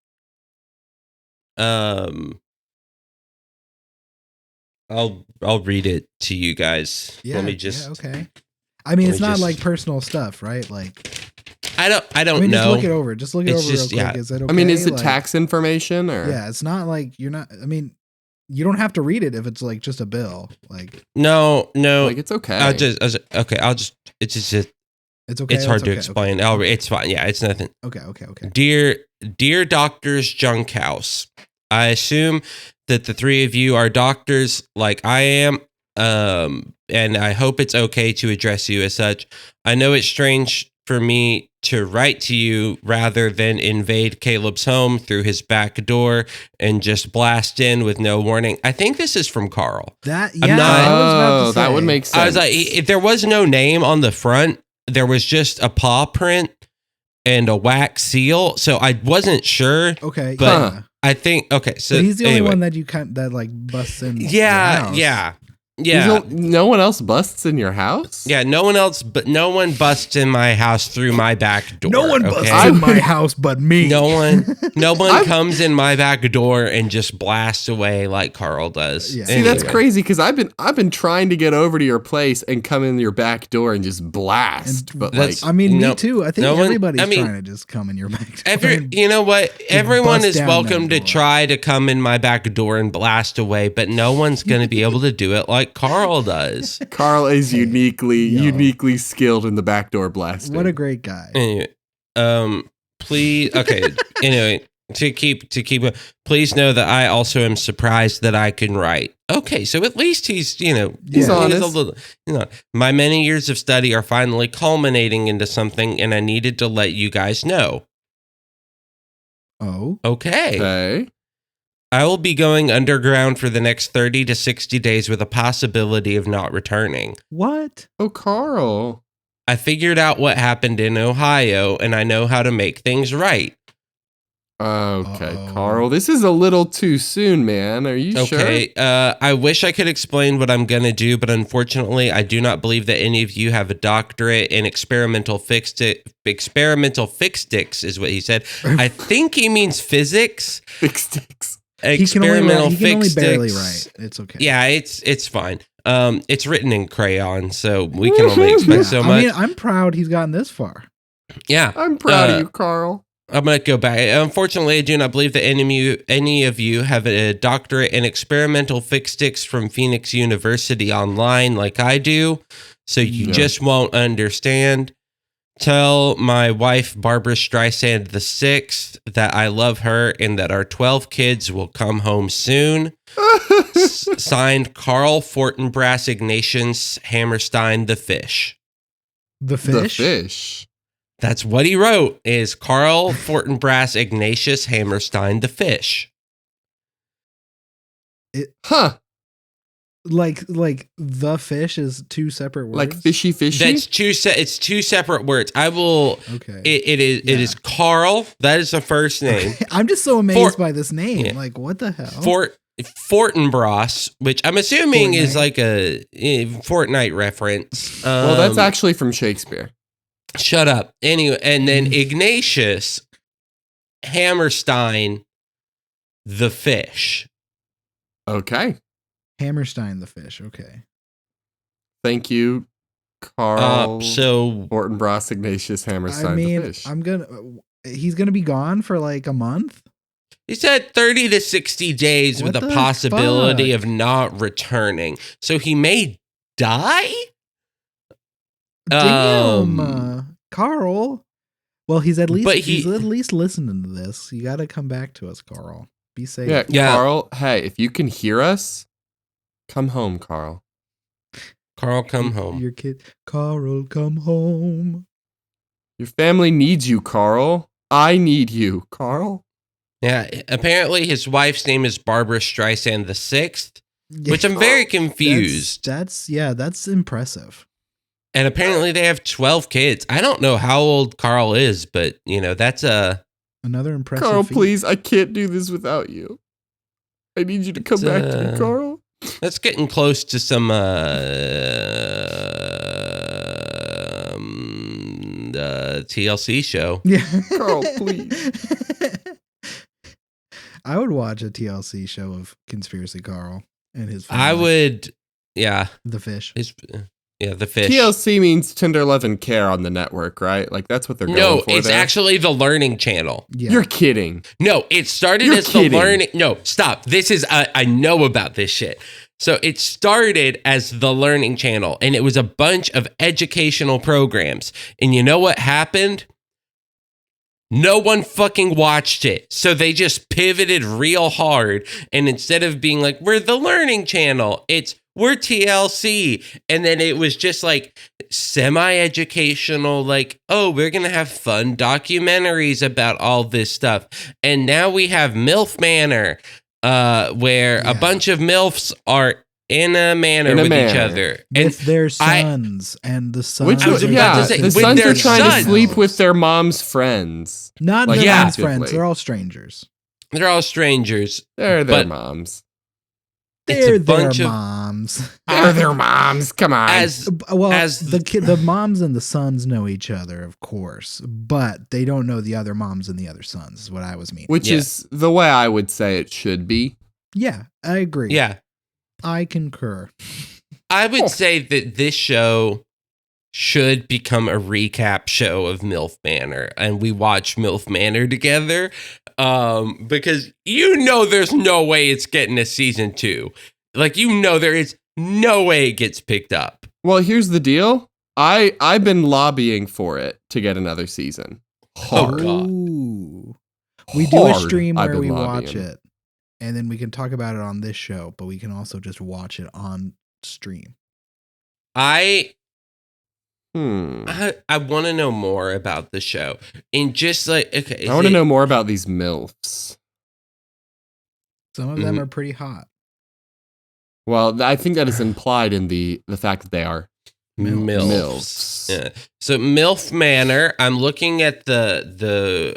S1: I'll read it to you guys.
S2: Yeah.
S1: Let me just.
S2: Yeah, okay. I mean,
S1: let
S2: it's
S1: me
S2: not
S1: just-
S2: like personal stuff, right? Like,
S1: I don't
S2: I mean,
S1: know.
S2: just look it over. Just look it
S1: It's
S2: over
S1: just-
S2: real quick.
S1: yeah.
S2: Is it okay?
S3: I mean, is it
S2: Like,
S3: tax information or?
S2: Yeah, it's not like you're not. I mean, you don't have to read it if it's like just a bill. Like,
S1: No.
S3: Like, it's okay.
S1: I'll just. It's just.
S2: it's okay.
S1: It's hard to
S2: okay,
S1: explain. It's fine. Yeah, it's nothing.
S2: Okay.
S1: Dear Doctors Junk House, I assume that the three of you are doctors like I am, and I hope it's okay to address you as such. I know it's strange for me to write to you rather than invade Caleb's home through his back door and just blast in with no warning. I think this is from Carl.
S2: That
S1: I'm
S2: yeah,
S1: not-
S2: I was about to
S3: that
S2: say.
S3: would make sense.
S1: I was like, if there was no name on the front, there was just a paw print and a wax seal. So I wasn't sure.
S2: Okay,
S1: But-
S2: yeah.
S1: I think, okay. So
S2: But he's the
S1: anyway.
S2: only one that you that like busts in. your
S1: Yeah,
S2: house.
S1: yeah.
S3: No one else busts in your house?
S1: Yeah, no one busts in my house through my back door.
S2: No one busts
S1: okay?
S2: in my house but me.
S1: No one comes in my back door and just blasts away like Carl does.
S2: Yeah.
S3: See, that's
S1: Anyway.
S3: crazy because I've been trying to get over to your place and come in your back door and just blast.
S2: And
S3: But
S1: that's-
S3: like,
S2: I mean, me
S1: No-
S2: too. I think
S1: no one-
S2: everybody's
S1: I mean,
S2: trying to just come in your back door.
S1: You know what? Everyone
S2: bust
S1: is
S2: down
S1: welcome
S2: that
S1: to
S2: door.
S1: try to come in my back door and blast away, but no one's going to be able to do it like Carl does.
S3: Carl is uniquely
S2: yo.
S3: skilled in the backdoor blasting.
S2: What a great guy.
S1: Anyway, please. Okay. Anyway, to keep. Please know that I also am surprised that I can write. Okay, so at least he's
S3: He's
S2: Yeah.
S3: honest.
S1: a little, my many years of study are finally culminating into something, and I needed to let you guys know.
S2: Oh,
S1: Okay.
S3: Okay.
S1: I will be going underground for the next 30 to 60 days with a possibility of not returning.
S2: what?
S3: Oh, Carl.
S1: I figured out what happened in Ohio, and I know how to make things right.
S3: Okay,
S2: Uh-oh.
S3: Carl, this is a little too soon, man. Are you sure?
S1: Okay, I wish I could explain what I'm going to do, but unfortunately, I do not believe that any of you have a doctorate in experimental fixed is what he said. I think he means physics.
S3: Fix sticks.
S2: He can only
S1: fixed
S2: barely
S1: sticks.
S2: write. It's okay.
S1: Yeah, it's fine. It's written in crayon, so we can only expect so much.
S2: I mean, I'm proud he's gotten this far.
S1: Yeah,
S3: I'm proud of you, Carl.
S1: I'm going to go back. Unfortunately, I do not believe that any of you have a doctorate in experimental fixtics from Phoenix University online like I do, so you just won't understand. Tell my wife, Barbara Streisand the Sixth, that I love her and that our 12 kids will come home soon. Signed, Carl Fortinbras Ignatius Hammerstein the Fish.
S2: The fish?
S3: The fish.
S1: That's what he wrote, is Carl Fortinbras Ignatius Hammerstein the Fish.
S3: Huh.
S2: Like the fish is two separate words?
S3: Like fishy.
S1: That's it's two separate words. I will.
S2: Okay.
S1: It is Carl. That is the first name.
S2: I'm just so amazed by this name.
S1: Yeah.
S2: Like, what the hell?
S1: Fortinbras, which I'm assuming is
S2: Fortnite.
S1: like a Fortnite reference.
S3: Well, that's actually from Shakespeare.
S1: Shut up. Anyway, and then Ignatius Hammerstein the Fish.
S3: Okay.
S2: Hammerstein the fish. Okay.
S3: Thank you, Carl.
S1: So
S3: Fortinbras Ignatius Hammerstein
S2: I mean,
S3: the fish.
S2: he's gonna be gone for like a month.
S1: he said 30 to 60 days
S2: What
S1: with a
S2: the
S1: possibility
S2: fuck?
S1: of not returning. So he may die?
S2: Damn, Carl. Well, he's at least
S1: But
S2: he's at least listening to this. You got to come back to us, Carl. Be safe.
S1: Yeah.
S3: Carl, hey, if you can hear us, come home, Carl.
S1: Carl, come home.
S2: Your kid, Carl, come home.
S3: Your family needs you, Carl. I need you, Carl.
S1: Yeah, apparently his wife's name is Barbara Streisand the Sixth, which I'm very confused.
S2: That's impressive.
S1: And apparently they have 12 kids. I don't know how old Carl is, but that's
S2: Another impressive.
S3: Carl,
S2: feat.
S3: please, I can't do this without you. I need you to come back to me, Carl.
S1: that's getting close to some TLC show.
S2: Yeah,
S3: Carl, please.
S2: I would watch a TLC show of Conspiracy Carl and his.
S1: I
S2: family.
S1: would, yeah.
S2: The fish.
S1: The fish.
S3: TLC means Tender Love and Care on the network, right? Like that's what they're going
S1: No,
S3: for.
S1: it's
S3: there.
S1: actually the Learning Channel.
S2: Yeah.
S3: You're kidding.
S1: No, it started
S3: You're
S1: as
S3: kidding.
S1: the Learning. No, stop. This is I know about this shit. So it started as the Learning Channel, and it was a bunch of educational programs. And you know what happened? No one fucking watched it. So they just pivoted real hard. And instead of being like, we're the Learning Channel, we're TLC. And then it was just like semi-educational, like, oh, we're going to have fun documentaries about all this stuff. And now we have MILF Manor, where a bunch of MILFs are in a manor with each other.
S2: With their sons and the sons.
S3: Which
S1: I was about to say,
S3: the
S1: with
S3: sons
S1: their
S3: are trying
S1: sons.
S3: to sleep with their mom's friends.
S2: Not
S3: Like,
S2: their mom's
S3: actively.
S2: friends. They're all strangers.
S1: They're all strangers.
S3: They're their
S1: But-
S3: moms.
S1: It's
S2: They're
S1: a
S2: their
S1: bunch of
S2: moms.
S3: They're their moms. Come on.
S2: The moms and the sons know each other, of course, but they don't know the other moms and the other sons. Is what I was meaning.
S3: Which is the way I would say it should be.
S2: Yeah, I agree.
S1: Yeah.
S2: I concur.
S1: I would say that this show should become a recap show of MILF Manor, and we watch MILF Manor together, because there's no way it's getting a season 2. Like, there is no way it gets picked up.
S3: Well, here's the deal. I've been lobbying for it to get another season. Hard.
S2: Ooh. We do a
S3: Hard.
S2: stream
S3: I've
S2: where
S3: been
S2: we watch
S3: lobbying.
S2: it, and then we can talk about it on this show, but we can also just watch it on stream.
S1: I
S3: I
S1: want to know more about the show. And just like, okay.
S3: want to know more about these MILFs.
S2: Some of them are pretty hot.
S3: Well, I think that is implied in the fact that they are
S1: MILFs. Yeah. So MILF Manor, I'm looking at the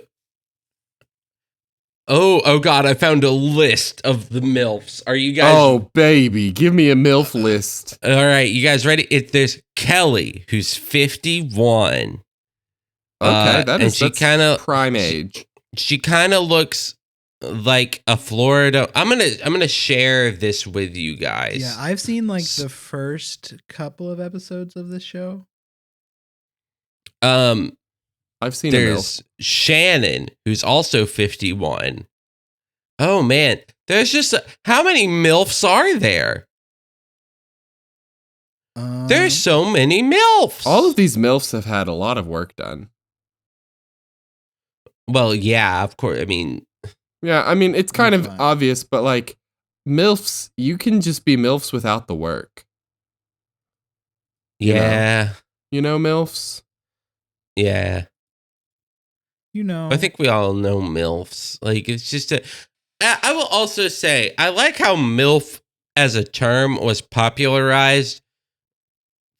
S1: Oh God! I found a list of the MILFs. Are you guys?
S3: Oh, baby, give me a MILF list.
S1: All right, you guys ready? There's Kelly, who's 51.
S3: Okay,
S1: and she kind of
S3: prime age.
S1: She kind of looks like a Florida. I'm gonna share this with you guys.
S2: Yeah, I've seen like the first couple of episodes of this show.
S3: I've seen
S1: There's Shannon, who's also 51. Oh man, there's just how many MILFs are there? There's so many MILFs.
S3: All of these MILFs have had a lot of work done.
S1: Well, yeah, of course. I mean,
S3: it's kind of obvious, but like MILFs, you can just be MILFs without the work.
S1: Yeah.
S3: You know MILFs?
S1: Yeah. I think we all know MILFs. Like, it's just I will also say, I like how MILF as a term was popularized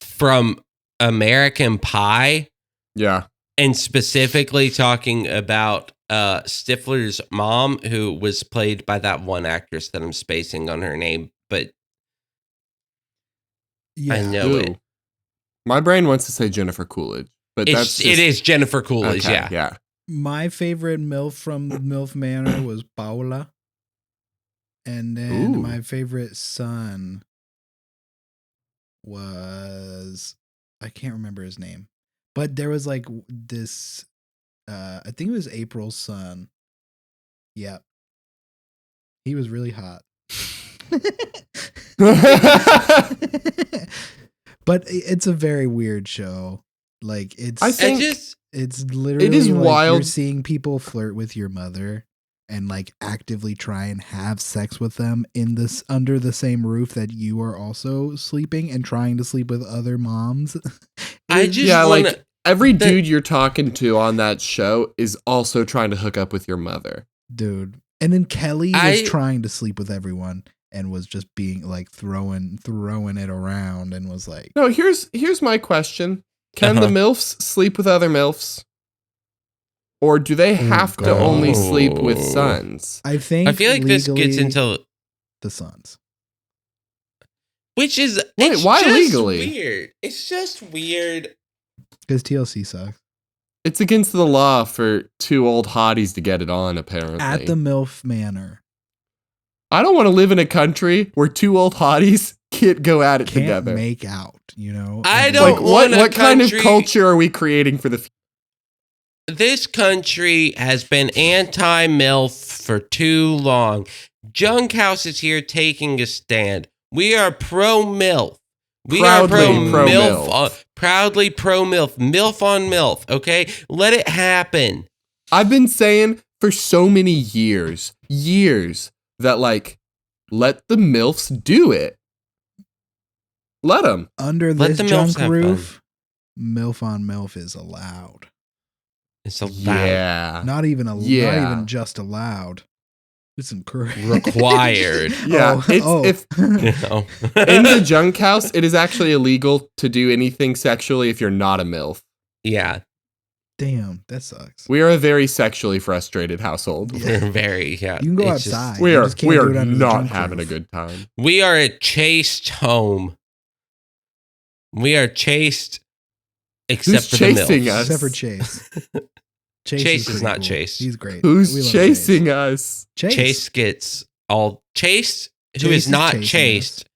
S1: from American Pie.
S3: Yeah.
S1: And specifically talking about Stifler's mom, who was played by that one actress that I'm spacing on her name, but I know it.
S3: My brain wants to say Jennifer Coolidge, but it
S1: is Jennifer Coolidge,
S3: okay,
S1: yeah.
S2: My favorite MILF from MILF Manor was Paula. And then my favorite son was, I can't remember his name, but there was like this, I think it was April's son. Yep. He was really hot. But it's a very weird show. Like it's literally
S3: it is
S2: like
S3: wild.
S2: You're seeing people flirt with your mother and like actively try and have sex with them under the same roof that you are also sleeping and trying to sleep with other moms.
S3: Every dude you're talking to on that show is also trying to hook up with your mother.
S2: Dude. And then Kelly was trying to sleep with everyone and was just being like throwing it around and was like,
S3: no, here's my question. Can the MILFs sleep with other MILFs? Or do they have to only sleep with sons?
S2: I feel like
S1: this gets into
S2: the sons.
S1: Which is
S3: why legally?
S1: Weird. It's just weird.
S2: Because TLC sucks.
S3: It's against the law for two old hotties to get it on, apparently.
S2: At the MILF Manor.
S3: I don't want to live in a country where two old hotties can't go at it together.
S2: Can't make out, you know?
S1: I don't want
S3: what kind of culture are we creating for the future?
S1: This country has been anti-MILF for too long. Junk House is here taking a stand. We are pro-MILF. We are pro-MILF. Proudly pro-MILF. MILF on MILF, okay? Let it happen.
S3: I've been saying for so many years that, like, let the MILFs do it. Let them.
S2: Under this junk roof, MILF on MILF is allowed.
S1: It's allowed.
S3: Yeah.
S2: Not even just allowed. It's encouraged.
S1: Required.
S3: Yeah. If in the Junk House, it is actually illegal to do anything sexually if you're not a MILF.
S1: Yeah.
S2: Damn, that sucks.
S3: We are a very sexually frustrated household.
S1: We're very, yeah.
S2: You can go outside.
S3: We are not having a good time.
S1: We are a chaste home. We are chaste, except for
S3: chasing
S1: the MILFs.
S3: us?
S2: Except for Chase.
S1: Chase is not
S2: cool.
S1: Chase.
S2: He's great.
S3: Who's chasing us?
S1: Chase gets all Chase, who is not chaste.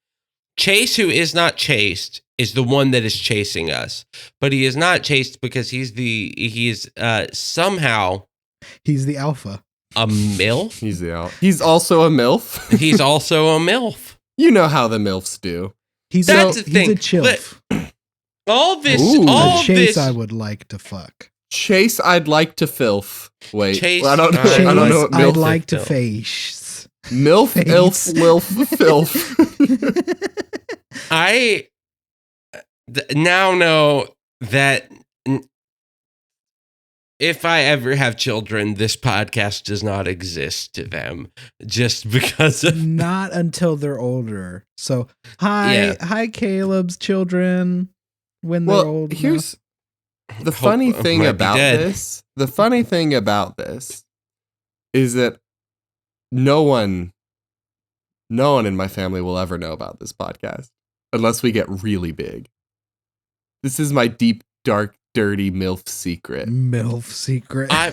S1: Chase, who is not chaste, is the one that is chasing us. But he is not chaste because somehow
S2: he's the alpha.
S1: A MILF?
S3: He's also a MILF.
S1: He's also a MILF.
S3: You know how the MILFs do.
S2: He's a chilf.
S1: Chase
S2: I would like to fuck.
S3: Chase, I'd like to filth. Wait,
S1: Chase,
S3: I don't know what MILF
S2: I'd like to face.
S3: MILF, elf, lilf, filth.
S1: I now know that if I ever have children, this podcast does not exist to them just because of
S2: not until they're older. So hi Caleb's children when they're old.
S3: Here's the funny thing about this. The funny thing about this is that no one in my family will ever know about this podcast unless we get really big. This is my deep, dark, dirty MILF secret.
S2: MILF secret.
S1: I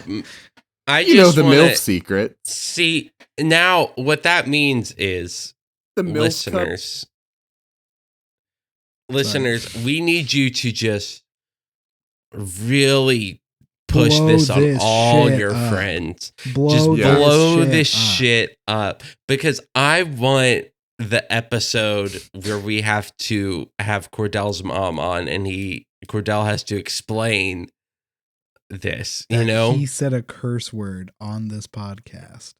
S3: You know
S1: just
S3: the
S1: wanna
S3: MILF secret.
S1: see now what that means is
S3: The MILF cup.
S1: listeners, we need you to just really push
S2: Blow
S1: this on
S2: this
S1: all
S2: shit
S1: your
S2: up.
S1: friends.
S2: Blow
S1: Just
S2: this
S1: blow
S2: shit
S1: this
S2: up.
S1: shit up because I want the episode where we have to have Cordell's mom on and Cordell has to explain this, you
S2: That
S1: know?
S2: he said a curse word on this podcast.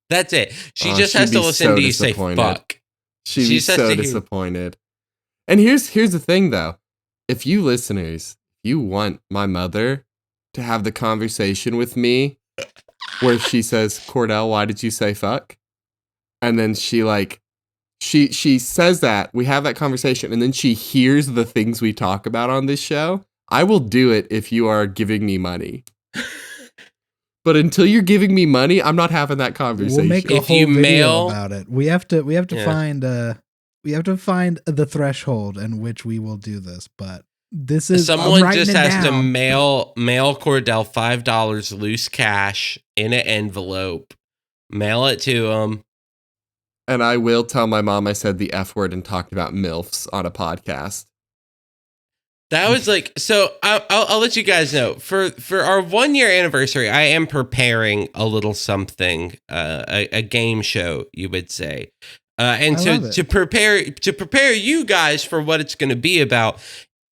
S1: That's it. She
S3: Oh,
S1: just
S3: she'd
S1: has to
S3: be
S1: listen
S3: so
S1: to you say
S3: disappointed.
S1: fuck.
S3: She'd
S1: She
S3: be
S1: just has
S3: so
S1: to hear-
S3: disappointed. And here's the thing, though. If you listeners, you want my mother to have the conversation with me where she says, Cordell, why did you say fuck? And then she says that, we have that conversation, and then she hears the things we talk about on this show. I will do it if you are giving me money. But until you're giving me money, I'm not having that conversation.
S2: We'll make a
S1: If
S2: whole
S1: you
S2: video
S1: mail-
S2: about it. We have to
S1: Yeah.
S2: find the threshold in which we will do this, but this is I'm
S1: Someone
S2: writing
S1: just
S2: it
S1: has to
S2: down.
S1: mail Cordell $5 loose cash in an envelope. Mail it to him.
S3: And I will tell my mom I said the F word and talked about MILFs on a podcast.
S1: That was like, so I'll let you guys know for our 1 year anniversary, I am preparing a little something, a game show, you would say. And
S2: I
S1: so
S2: love it.
S1: to prepare you guys for what it's going to be about,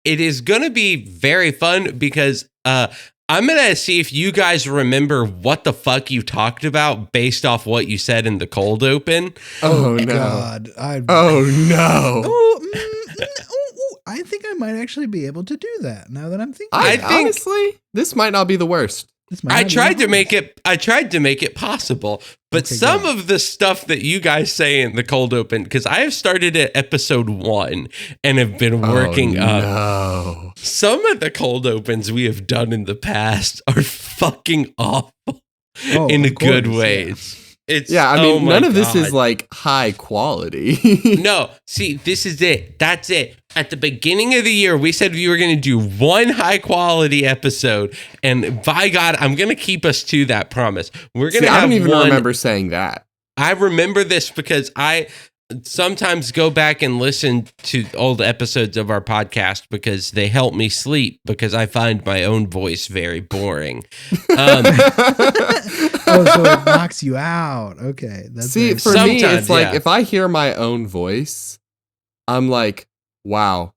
S1: it is going to be very fun because I'm going to see if you guys remember what the fuck you talked about based off what you said in the cold open.
S3: Oh, no.
S2: God.
S3: Oh, no.
S2: I think I might actually be able to do that now that I'm thinking.
S1: I
S2: about it.
S1: think-
S3: honestly, this might not be the worst.
S2: This might
S1: I
S2: not be
S1: tried
S2: the
S1: to make
S2: worst.
S1: it. I tried to make it possible, but
S2: Okay,
S1: some
S2: go.
S1: of the stuff that you guys say in the cold open, because I have started at episode 1 and have been working up.
S3: No.
S1: Some of the cold opens we have done in the past are fucking awful
S2: Oh,
S1: in
S2: of
S1: good
S2: course,
S1: ways. It's
S3: Yeah, I
S1: oh
S3: mean,
S1: my
S3: none of this is
S1: God.
S3: like high quality.
S1: No, see, this is it. That's it. At the beginning of the year, we said we were going to do one high quality episode, and by God, I'm going to keep us to that promise. We're going
S3: See,
S1: to
S3: I
S1: have
S3: don't even
S1: one.
S3: remember saying that.
S1: I remember this because I sometimes go back and listen to old episodes of our podcast because they help me sleep because I find my own voice very boring.
S2: Oh, so it knocks you out. Okay. That's
S3: See,
S2: very-
S3: for me,
S1: Sometimes,
S3: it's like
S1: yeah.
S3: if I hear my own voice, I'm like, wow,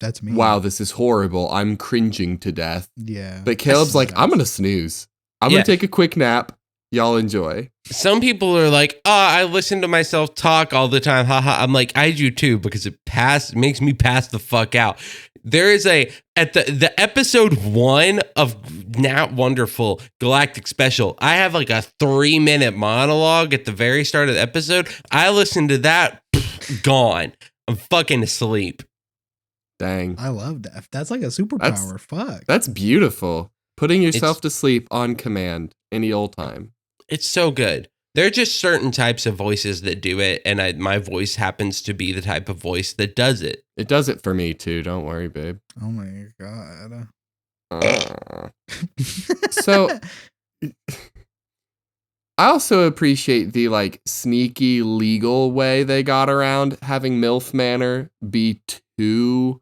S2: that's me.
S3: wow, this is horrible. I'm cringing to death.
S2: Yeah.
S3: But Caleb's like, I'm going to snooze. I'm
S1: Yeah.
S3: going to take a quick nap. Y'all enjoy.
S1: Some people are like, "Oh, I listen to myself talk all the time." Haha. I'm like, I do too because it makes me pass the fuck out. There is at the episode 1 of Nat Wonderful Galactic Special. I have like a 3-minute monologue at the very start of the episode. I listen to that, gone. I'm fucking asleep.
S3: Dang.
S2: I love that. That's like a superpower. Fuck.
S3: That's beautiful. Putting yourself to sleep on command any old time.
S1: It's so good. There are just certain types of voices that do it, and my voice happens to be the type of voice that does it.
S3: It does it for me too. Don't worry, babe.
S2: Oh my God.
S3: So I also appreciate the like sneaky legal way they got around having MILF Manor be too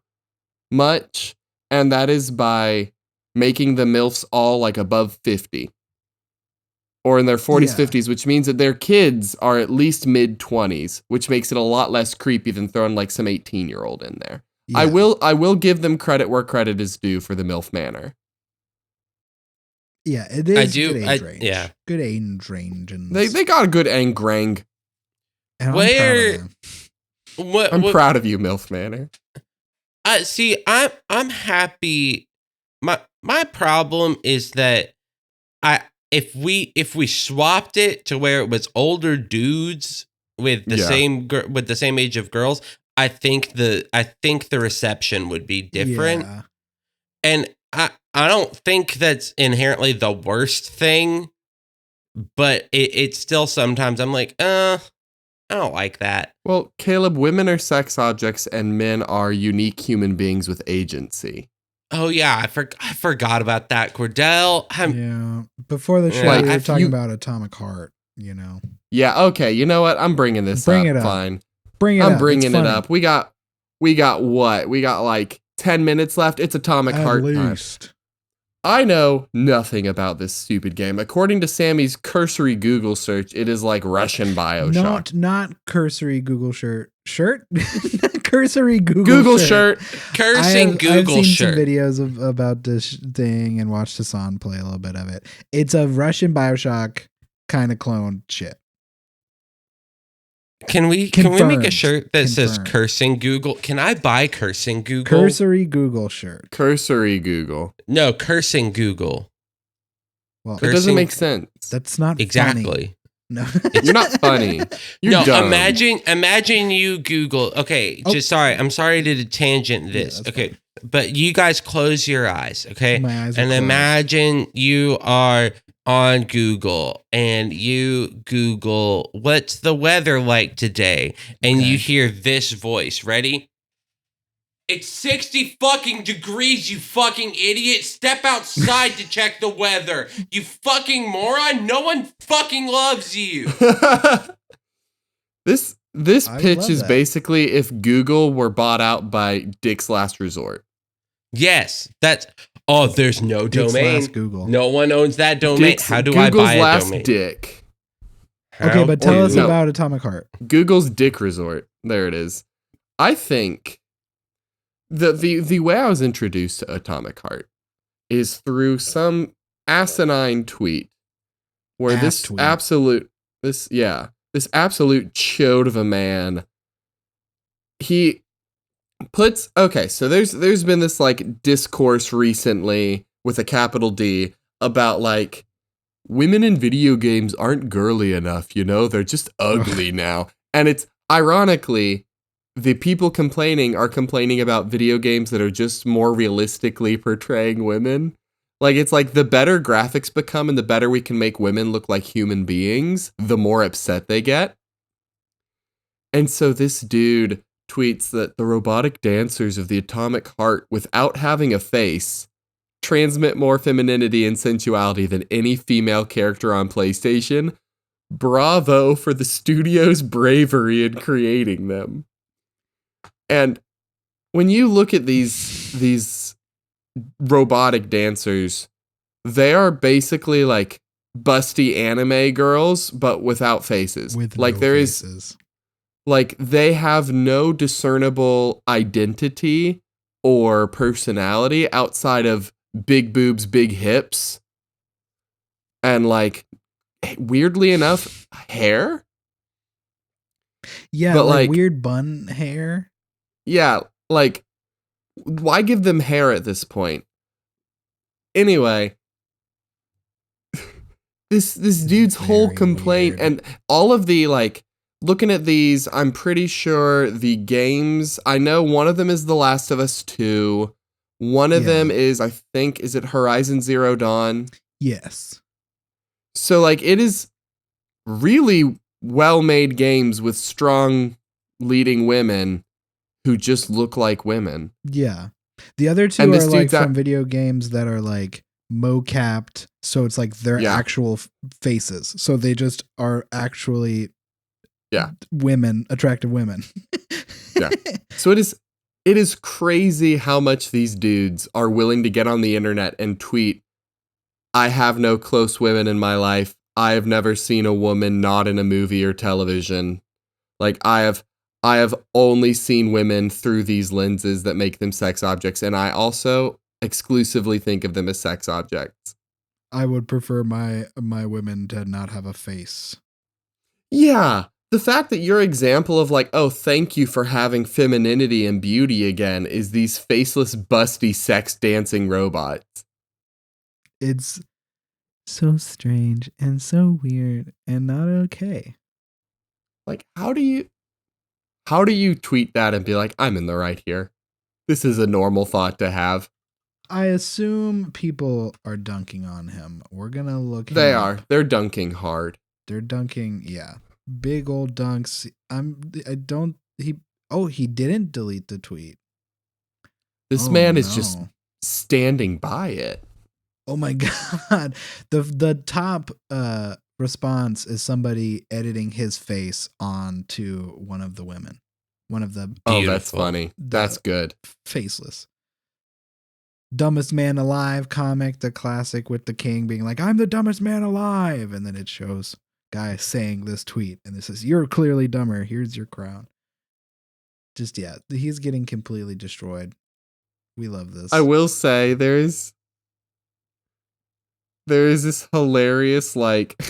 S3: much, and that is by making the MILFs all like above 50 or in their 40s,
S2: Yeah.
S3: 50s, which means that their kids are at least mid 20s, which makes it a lot less creepy than throwing like some 18-year-old in there.
S2: Yeah.
S3: I will give them credit where credit is due for the MILF Manor.
S2: Yeah, it is.
S1: I do-
S2: Good
S1: I-
S2: age range.
S1: yeah.
S2: Good age range. And
S3: They got a good angrang.
S2: and I'm proud of
S1: Where-
S2: them.
S3: I'm proud of you, MILF Manor.
S1: See, I'm happy. My problem is that if we swapped it to where it was older dudes with the
S3: Yeah.
S1: same age of girls, I think the reception would be different.
S2: Yeah.
S1: And I don't think that's inherently the worst thing, but it's still sometimes I'm like, I don't like that.
S3: Well, Caleb, women are sex objects and men are unique human beings with agency.
S1: Oh yeah, I forgot about that, Cordell.
S2: Yeah. Before the show,
S1: Like,
S2: we were
S3: if
S2: talking
S3: you-
S2: about Atomic Heart, you know.
S3: Yeah, okay, you know what? I'm bringing this
S2: Bring
S3: up.
S2: it up.
S3: Fine.
S2: Bring it up.
S3: I'm
S2: It's
S3: bringing it
S2: funny.
S3: up. We got what? We got like 10 minutes left. It's Atomic
S2: At
S3: Heart time.
S2: least.
S3: I know nothing about this stupid game. According to Sammy's cursory Google search, it is like Russian Bioshock.
S2: Not cursory Google shirt. Cursory
S3: Google shirt.
S1: Cursing
S2: I've
S1: Google
S2: seen
S1: shirt.
S2: some videos about this thing and watched Hassan play a little bit of it. It's a Russian Bioshock kind of clone shit.
S1: Can we make a
S2: Confirmed.
S1: shirt that says
S2: Confirmed.
S1: cursing Google? Can I buy cursing Google?
S2: Cursory Google shirt.
S3: Cursory Google.
S1: No, cursing Google.
S2: Well,
S3: It doesn't
S1: Cursing-
S3: make sense.
S2: that's not
S1: Exactly.
S2: funny. No.
S3: You're not funny. You're
S1: No,
S3: dumb.
S1: imagine you Google. Okay,
S2: Oh.
S1: I'm sorry to tangent this.
S2: that's
S1: Okay, but you guys close your eyes. Okay,
S2: My eyes are
S1: and
S2: closed.
S1: imagine you are on Google and you Google what's the weather like today, and you
S2: Okay.
S1: hear this voice. Ready? It's 60 fucking degrees, you fucking idiot. Step outside to check the weather. You fucking moron. No one fucking loves you.
S3: This
S2: I
S3: pitch
S2: love
S3: is
S2: that.
S3: basically if Google were bought out by Dick's Last Resort.
S1: Yes, there's no
S2: Dick's
S1: domain.
S2: Last Google.
S1: No one owns that domain. How do I
S3: Google's
S1: buy a
S3: last
S1: domain?
S3: dick.
S2: Okay, but tell us
S3: No.
S2: about Atomic Heart.
S3: Google's Dick Resort. There it is. I think the way I was introduced to Atomic Heart is through some asinine tweet where
S2: Ass tweet.
S3: this absolute chode of a man, he puts, okay, so there's been this like discourse recently with a capital D about like women in video games aren't girly enough, you know, they're just ugly now. And it's ironically the people complaining are complaining about video games that are just more realistically portraying women. Like, it's like the better graphics become and the better we can make women look like human beings, the more upset they get. And so this dude tweets that the robotic dancers of the Atomic Heart, without having a face, transmit more femininity and sensuality than any female character on PlayStation. Bravo for the studio's bravery in creating them. And when you look at these robotic dancers, they are basically like busty anime girls, but without faces.
S2: With
S3: like
S2: no
S3: there is
S2: faces.
S3: like they have no discernible identity or personality outside of big boobs, big hips, and like weirdly enough, hair.
S2: Yeah,
S3: but,
S2: like
S3: like-
S2: weird bun hair.
S3: Yeah, like why give them hair at this point? Anyway, this dude's whole
S2: Very
S3: complaint
S2: weird.
S3: and all of the like looking at these, I'm pretty sure the games, I know one of them is The Last of Us 2. One of
S2: Yeah.
S3: them is, I think, is it Horizon Zero Dawn?
S2: Yes.
S3: So like it is really well-made games with strong leading women who just look like women.
S2: Yeah. The other two
S3: And
S2: are
S3: this
S2: like
S3: dude's at-
S2: from video games that are like mo-capped, so it's like their
S3: Yeah.
S2: actual faces. So they just are actually
S3: Yeah.
S2: women, attractive women.
S3: Yeah. So it is crazy how much these dudes are willing to get on the internet and tweet, I have no close women in my life. I have never seen a woman not in a movie or television. Like I have only seen women through these lenses that make them sex objects, and I also exclusively think of them as sex objects.
S2: I would prefer my women to not have a face.
S3: Yeah. The fact that your example of like, oh, thank you for having femininity and beauty again is these faceless, busty, sex dancing robots.
S2: It's so strange and so weird and not okay.
S3: Like, how do you tweet that and be like, I'm in the right here? This is a normal thought to have.
S2: I assume people are dunking on him. We're gonna look.
S3: They
S2: him
S3: are.
S2: up.
S3: They're dunking hard.
S2: They're dunking. Yeah, big old dunks. I don't. He didn't delete the tweet.
S3: This
S2: Oh,
S3: man is just
S2: no.
S3: standing by it.
S2: Oh my god. The top response is somebody editing his face onto one of the women. One of the
S3: Oh, that's
S1: Beautiful.
S3: funny. That's good.
S2: faceless. Dumbest man alive comic, the classic with the king being like, I'm the dumbest man alive. And then it shows guy saying this tweet and it says, you're clearly dumber. Here's your crown. Just, yeah, he's getting completely destroyed. We love this.
S3: I will say there is this hilarious, like,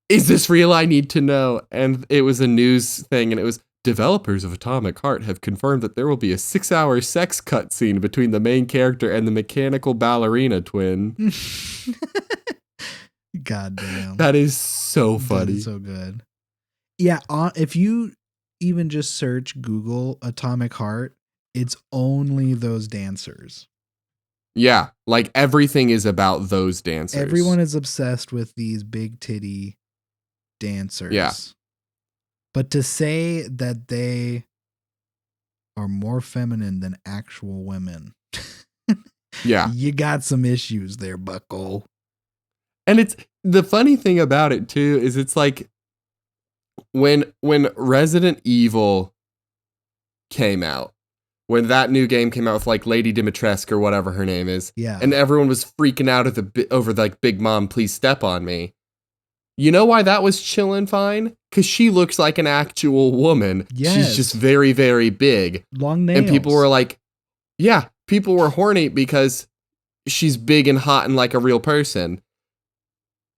S3: is this real? I need to know. And it was a news thing, and it was, developers of Atomic Heart have confirmed that there will be a 6-hour sex cutscene between the main character and the mechanical ballerina twin.
S2: God damn.
S3: That is so
S2: That
S3: funny.
S2: is so good. Yeah, if you even just search Google Atomic Heart, it's only those dancers.
S3: Yeah, like everything is about those dancers.
S2: Everyone is obsessed with these big titty dancers.
S3: Yeah.
S2: But to say that they are more feminine than actual women,
S3: Yeah.
S2: you got some issues there, bucko.
S3: And it's the funny thing about it too is it's like when Resident Evil came out, when that new game came out with like Lady Dimitrescu or whatever her name is,
S2: Yeah.
S3: and everyone was freaking out over like Big Mom, please step on me. You know why that was chillin' fine? Because she looks like an actual woman.
S2: Yes.
S3: She's just very, very big.
S2: Long nails.
S3: And people were like, yeah, people were horny because she's big and hot and like a real person.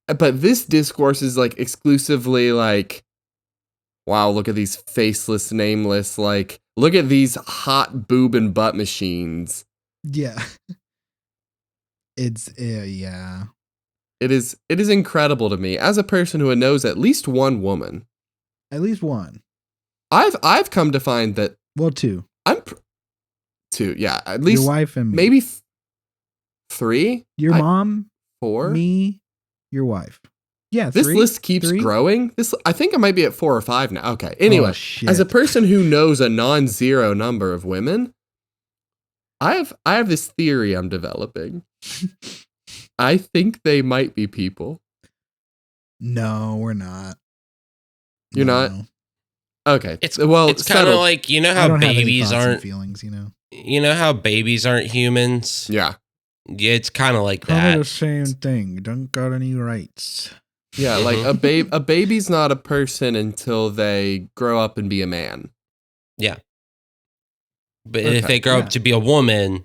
S3: But this discourse is like exclusively like, wow, look at these faceless, nameless, like, look at these hot boob and butt machines.
S2: Yeah. It's, yeah.
S3: It is incredible to me as a person who knows at least one woman.
S2: At least one.
S3: I've come to find that
S2: Well, two.
S3: two, yeah, at least
S2: Your wife and me.
S3: maybe 3.
S2: Your mom,
S3: 4.
S2: me, your wife. Yeah,
S3: This
S2: three?
S3: list keeps
S2: Three?
S3: growing. I think I might be at 4 or 5 now. Okay. Anyway,
S2: Oh, shit.
S3: as a person who knows a non-zero number of women, I have this theory I'm developing. I think they might be people.
S2: No, we're not.
S3: You're
S2: No.
S3: not? Okay.
S1: It's
S3: well,
S1: it's kind of
S3: settled.
S1: like, you know
S2: I
S1: how
S2: don't have any
S1: babies
S2: thoughts and
S1: aren't
S2: feelings, you know.
S1: you know how babies aren't humans?
S3: Yeah.
S1: Yeah, it's kind of like
S2: Probably the
S1: that.
S2: same thing. Don't got any rights.
S3: Yeah, like a baby's not a person until they grow up and be a man.
S1: But
S3: Okay,
S1: if they grow
S2: yeah.
S1: up to be a woman,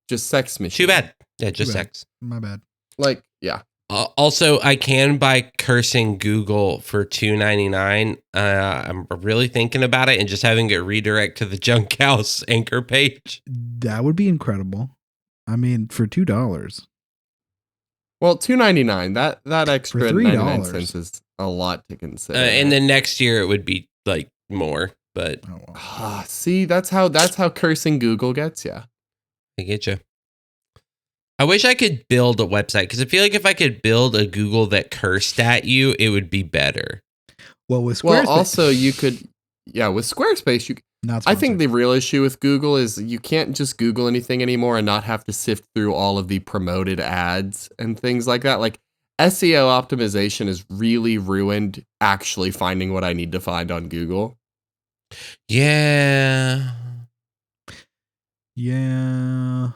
S3: Just sex machine.
S1: too bad. Yeah, just
S2: bad.
S1: sex.
S2: My bad.
S3: Like, yeah.
S1: Also, I can buy cursing Google for $2.99. I'm really thinking about it and just having it redirect to the Junk House anchor page.
S2: That would be incredible. I mean, for $2.
S3: Well, $2.99. That extra
S2: For
S3: 99
S2: $3.
S3: cents is a lot to consider.
S1: And then next year it would be like more, but
S2: Oh, well.
S3: See, that's how cursing Google gets you.
S1: I get you. I wish I could build a website because I feel like if I could build a Google that cursed at you, it would be better.
S2: Well, with Squarespace.
S3: Well, also you could, with Squarespace,
S2: Not
S3: I think
S2: sponsored.
S3: the real issue with Google is you can't just Google anything anymore and not have to sift through all of the promoted ads and things like that. Like SEO optimization has really ruined actually finding what I need to find on Google.
S1: Yeah.
S2: Yeah.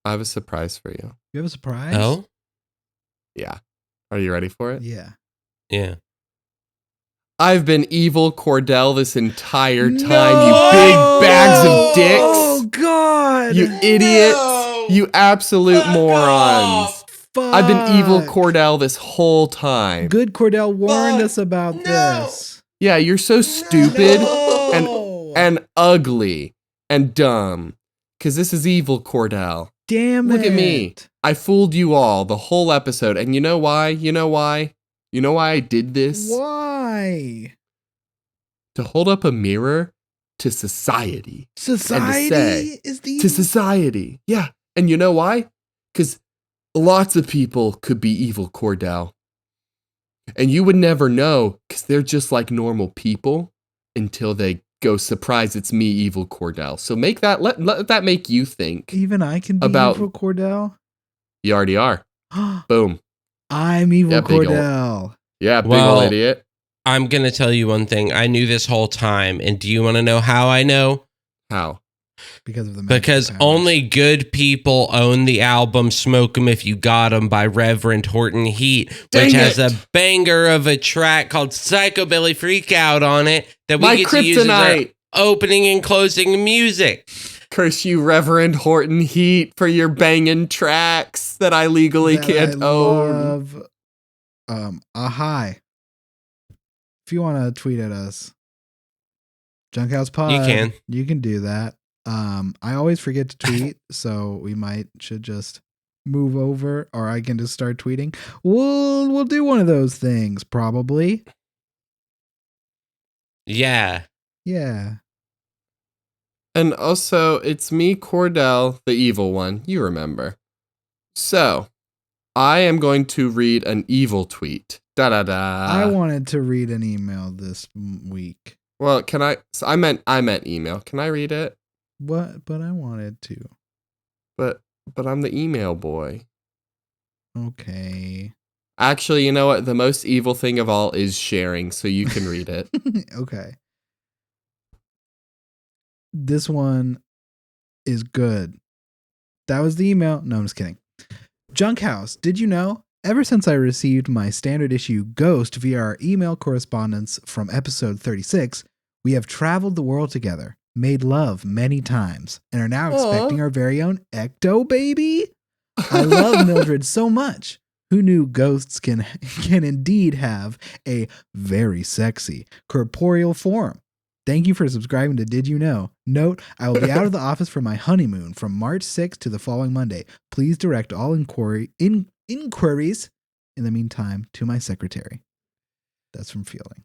S3: I have a surprise for you.
S2: You have a surprise?
S1: Oh?
S3: Yeah. Are you ready for it?
S2: Yeah.
S1: Yeah.
S3: I've been evil Cordell this entire time, you big bags of dicks.
S2: Oh, God.
S3: You idiots. You absolute morons.
S2: Fuck.
S3: I've been evil Cordell this whole time.
S2: Good Cordell warned us about this.
S3: Yeah, you're so stupid
S2: No.
S3: and ugly and dumb. Because this is evil Cordell.
S2: Damn it.
S3: Look at me. I fooled you all the whole episode. And you know why? You know why? You know why I did this?
S2: Why?
S3: To hold up a mirror to society.
S2: Society is the
S3: To society. Yeah. And you know why? Because lots of people could be evil, Cordell. And you would never know because they're just like normal people until they go, surprise, it's me, evil Cordell. So make that, let that make you think.
S2: Even I can be
S3: about-
S2: evil Cordell.
S3: You already are. Boom.
S2: I'm evil
S3: Yeah, big ol'-
S2: Cordell.
S3: Yeah, big
S1: Well,
S3: ol' idiot.
S1: I'm going to tell you one thing. I knew this whole time. And do you want to know how I know?
S3: How?
S2: Because of the magic
S1: Because
S2: powers.
S1: only good people own the album Smoke 'Em If You Got 'Em by Reverend Horton Heat, which
S3: Dang
S1: has
S3: it.
S1: a banger of a track called Psychobilly Freak Out on it that we
S3: My
S1: get to use as our
S3: kryptonite.
S1: opening and closing music.
S3: Curse you, Reverend Horton Heat, for your banging tracks that I legally
S2: That
S3: can't
S2: I
S3: own.
S2: love. A hi. If you want to tweet at us, Junk House Pod. You can do that. I always forget to tweet, so we should just move over, or I can just start tweeting. We'll do one of those things probably.
S1: Yeah.
S2: Yeah.
S3: And also, it's me, Cordell, the evil one. You remember. So, I am going to read an evil tweet. Da-da-da.
S2: I wanted to read an email this week.
S3: Well, can I? So I meant email. Can I read it?
S2: What? But I wanted to.
S3: But I'm the email boy.
S2: Okay.
S3: Actually, you know what? The most evil thing of all is sharing, so you can read it.
S2: Okay. This one is good. That was the email. No, I'm just kidding. Junk House, did you know? Ever since I received my standard issue Ghost via our email correspondence from episode 36, we have traveled the world together, made love many times, and are now expecting our very own Ecto baby. I love Mildred so much. Who knew ghosts can indeed have a very sexy corporeal form? Thank you for subscribing to Did You Know? Note, I will be out of the office for my honeymoon from March 6th to the following Monday. Please direct all inquiries in the meantime to my secretary. That's from Fielding.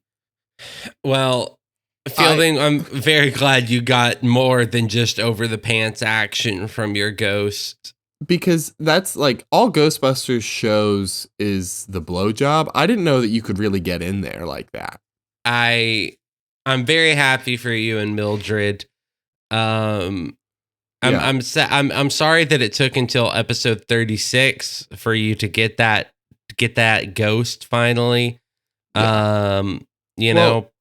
S1: Well, Fielding, I'm very glad you got more than just over the pants action from your ghost.
S3: Because that's like all Ghostbusters shows is the blowjob. I didn't know that you could really get in there like that.
S1: I'm very happy for you and Mildred. I'm sorry that it took until episode 36 for you to get that ghost finally.
S3: Yeah.
S1: You know,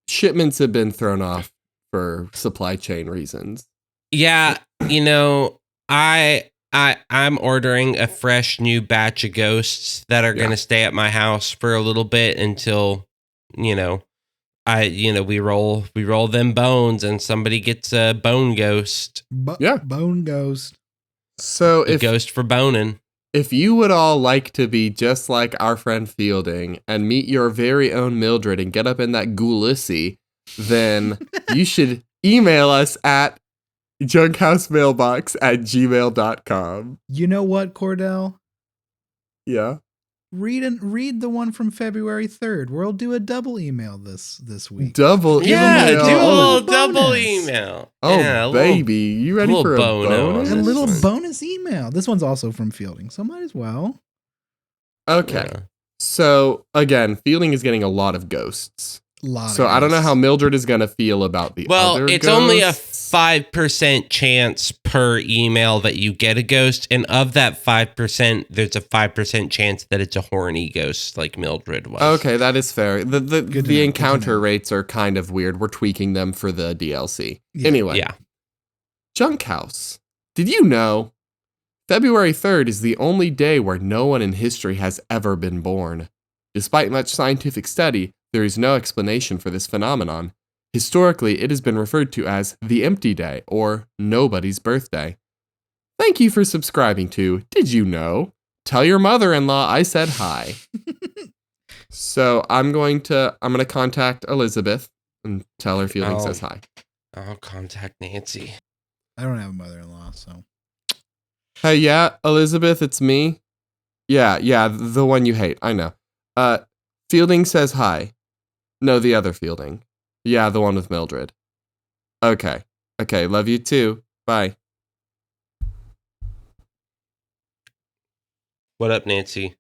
S3: shipments have been thrown off for supply chain reasons.
S1: Yeah, you know, I'm ordering a fresh new batch of ghosts that are going to stay at my house for a little bit until, we roll them bones and somebody gets a bone ghost.
S2: Bone ghost.
S3: So
S1: a ghost for boning.
S3: If you would all like to be just like our friend Fielding and meet your very own Mildred and get up in that ghoulisy, then you should email us at junkhousemmailbox@gmail.com.
S2: You know what, Cordell?
S3: Yeah.
S2: Read the one from February 3rd. We'll do a double email this week.
S3: Double email?
S1: Yeah, do a little
S2: bonus.
S1: double email.
S3: Oh,
S1: yeah,
S3: baby. You ready for a bonus?
S2: A little bonus email. This one's also from Fielding, so might as well.
S3: Okay.
S1: Yeah.
S3: So, again, Fielding is getting a lot of ghosts. So I don't know how Mildred is going to feel about the other
S1: Well, it's
S3: ghosts.
S1: only a 5% chance per email that you get a ghost. And of that 5%, there's a 5% chance that it's a horny ghost like Mildred was.
S3: Okay, that is fair. The
S2: to know,
S3: encounter rates are kind of weird. We're tweaking them for the DLC.
S2: Yeah.
S3: Anyway.
S1: Yeah.
S3: Junk House. Did you know February 3rd is the only day where no one in history has ever been born? Despite much scientific study, there is no explanation for this phenomenon. Historically, it has been referred to as the empty day or nobody's birthday. Thank you for subscribing to Did You Know? Tell your mother-in-law I said hi. So I'm going to contact Elizabeth and tell her Fielding says hi.
S1: I'll contact Nancy.
S2: I don't have a mother-in-law, so.
S3: Hey, yeah, Elizabeth, it's me. Yeah, the one you hate. I know. Fielding says hi. No, the other Fielding. Yeah, the one with Mildred. Okay. Okay. Love you too. Bye.
S1: What up, Nancy?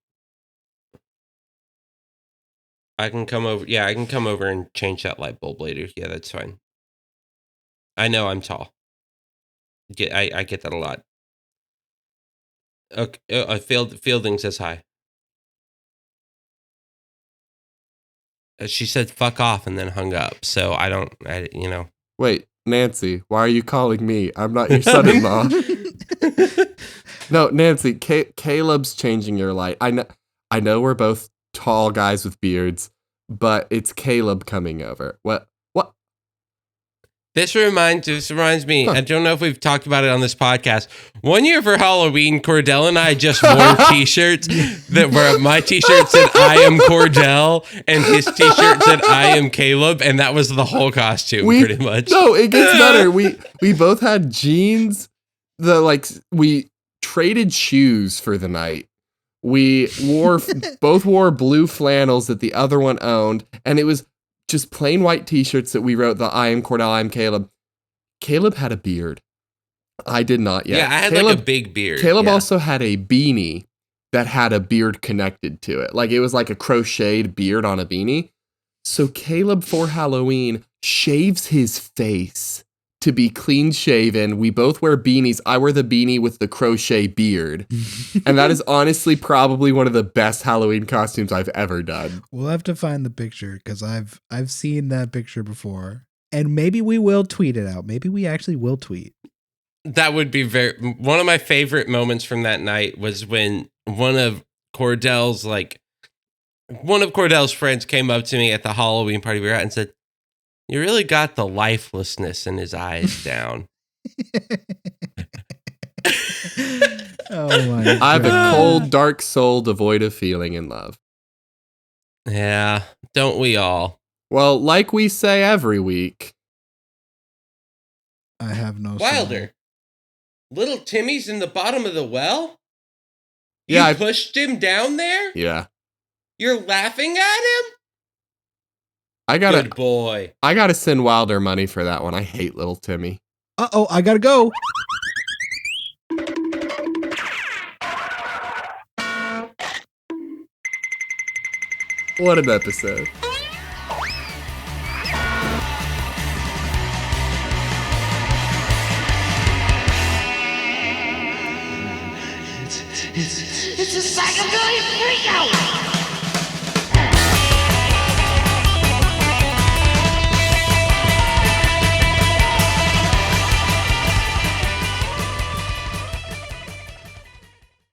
S1: I can come over. Yeah, I can come over and change that light bulb later. Yeah, that's fine. I know I'm tall. I get that a lot. Okay, Fielding says hi. She said "fuck off" and then hung up. So I.
S3: Wait, Nancy, why are you calling me? I'm not your son-in-law. No, Nancy, Caleb's changing your light. I know we're both tall guys with beards, but it's Caleb coming over. What?
S1: This reminds me, I don't know if we've talked about it on this podcast. One year for Halloween, Cordell and I just wore t-shirts that were my t-shirt said I am Cordell and his t-shirt said I am Caleb, and that was the whole costume pretty much.
S3: No, it gets better. We both had jeans. We traded shoes for the night. We both wore blue flannels that the other one owned, and it was just plain white t-shirts that we wrote the I am Cordell, I am Caleb. Caleb had a beard. I did not yet.
S1: Yeah, I had like a big beard.
S3: Caleb also had a beanie that had a beard connected to it. Like it was like a crocheted beard on a beanie. So Caleb for Halloween shaves his face to be clean shaven. We both wear beanies. I wear the beanie with the crochet beard. And that is honestly probably one of the best Halloween costumes I've ever done.
S2: We'll have to find the picture because I've seen that picture before. And maybe we will tweet it out. Maybe we actually will tweet.
S1: That would be one of my favorite moments from that night was when one of Cordell's friends came up to me at the Halloween party we were at and said, "You really got the lifelessness in his eyes down."
S2: Oh my God.
S3: I have a cold, dark soul devoid of feeling and love.
S1: Yeah, don't we all?
S3: Well, like we say every week.
S2: I have no
S1: Wilder. Little Timmy's in the bottom of the well?
S3: Yeah,
S1: You pushed him down there?
S3: Yeah.
S1: You're laughing at him? Good boy.
S3: I gotta send Wilder money for that one. I hate little Timmy.
S2: Uh-oh, I gotta go.
S3: What an episode.
S4: It's a psychobilly freakout!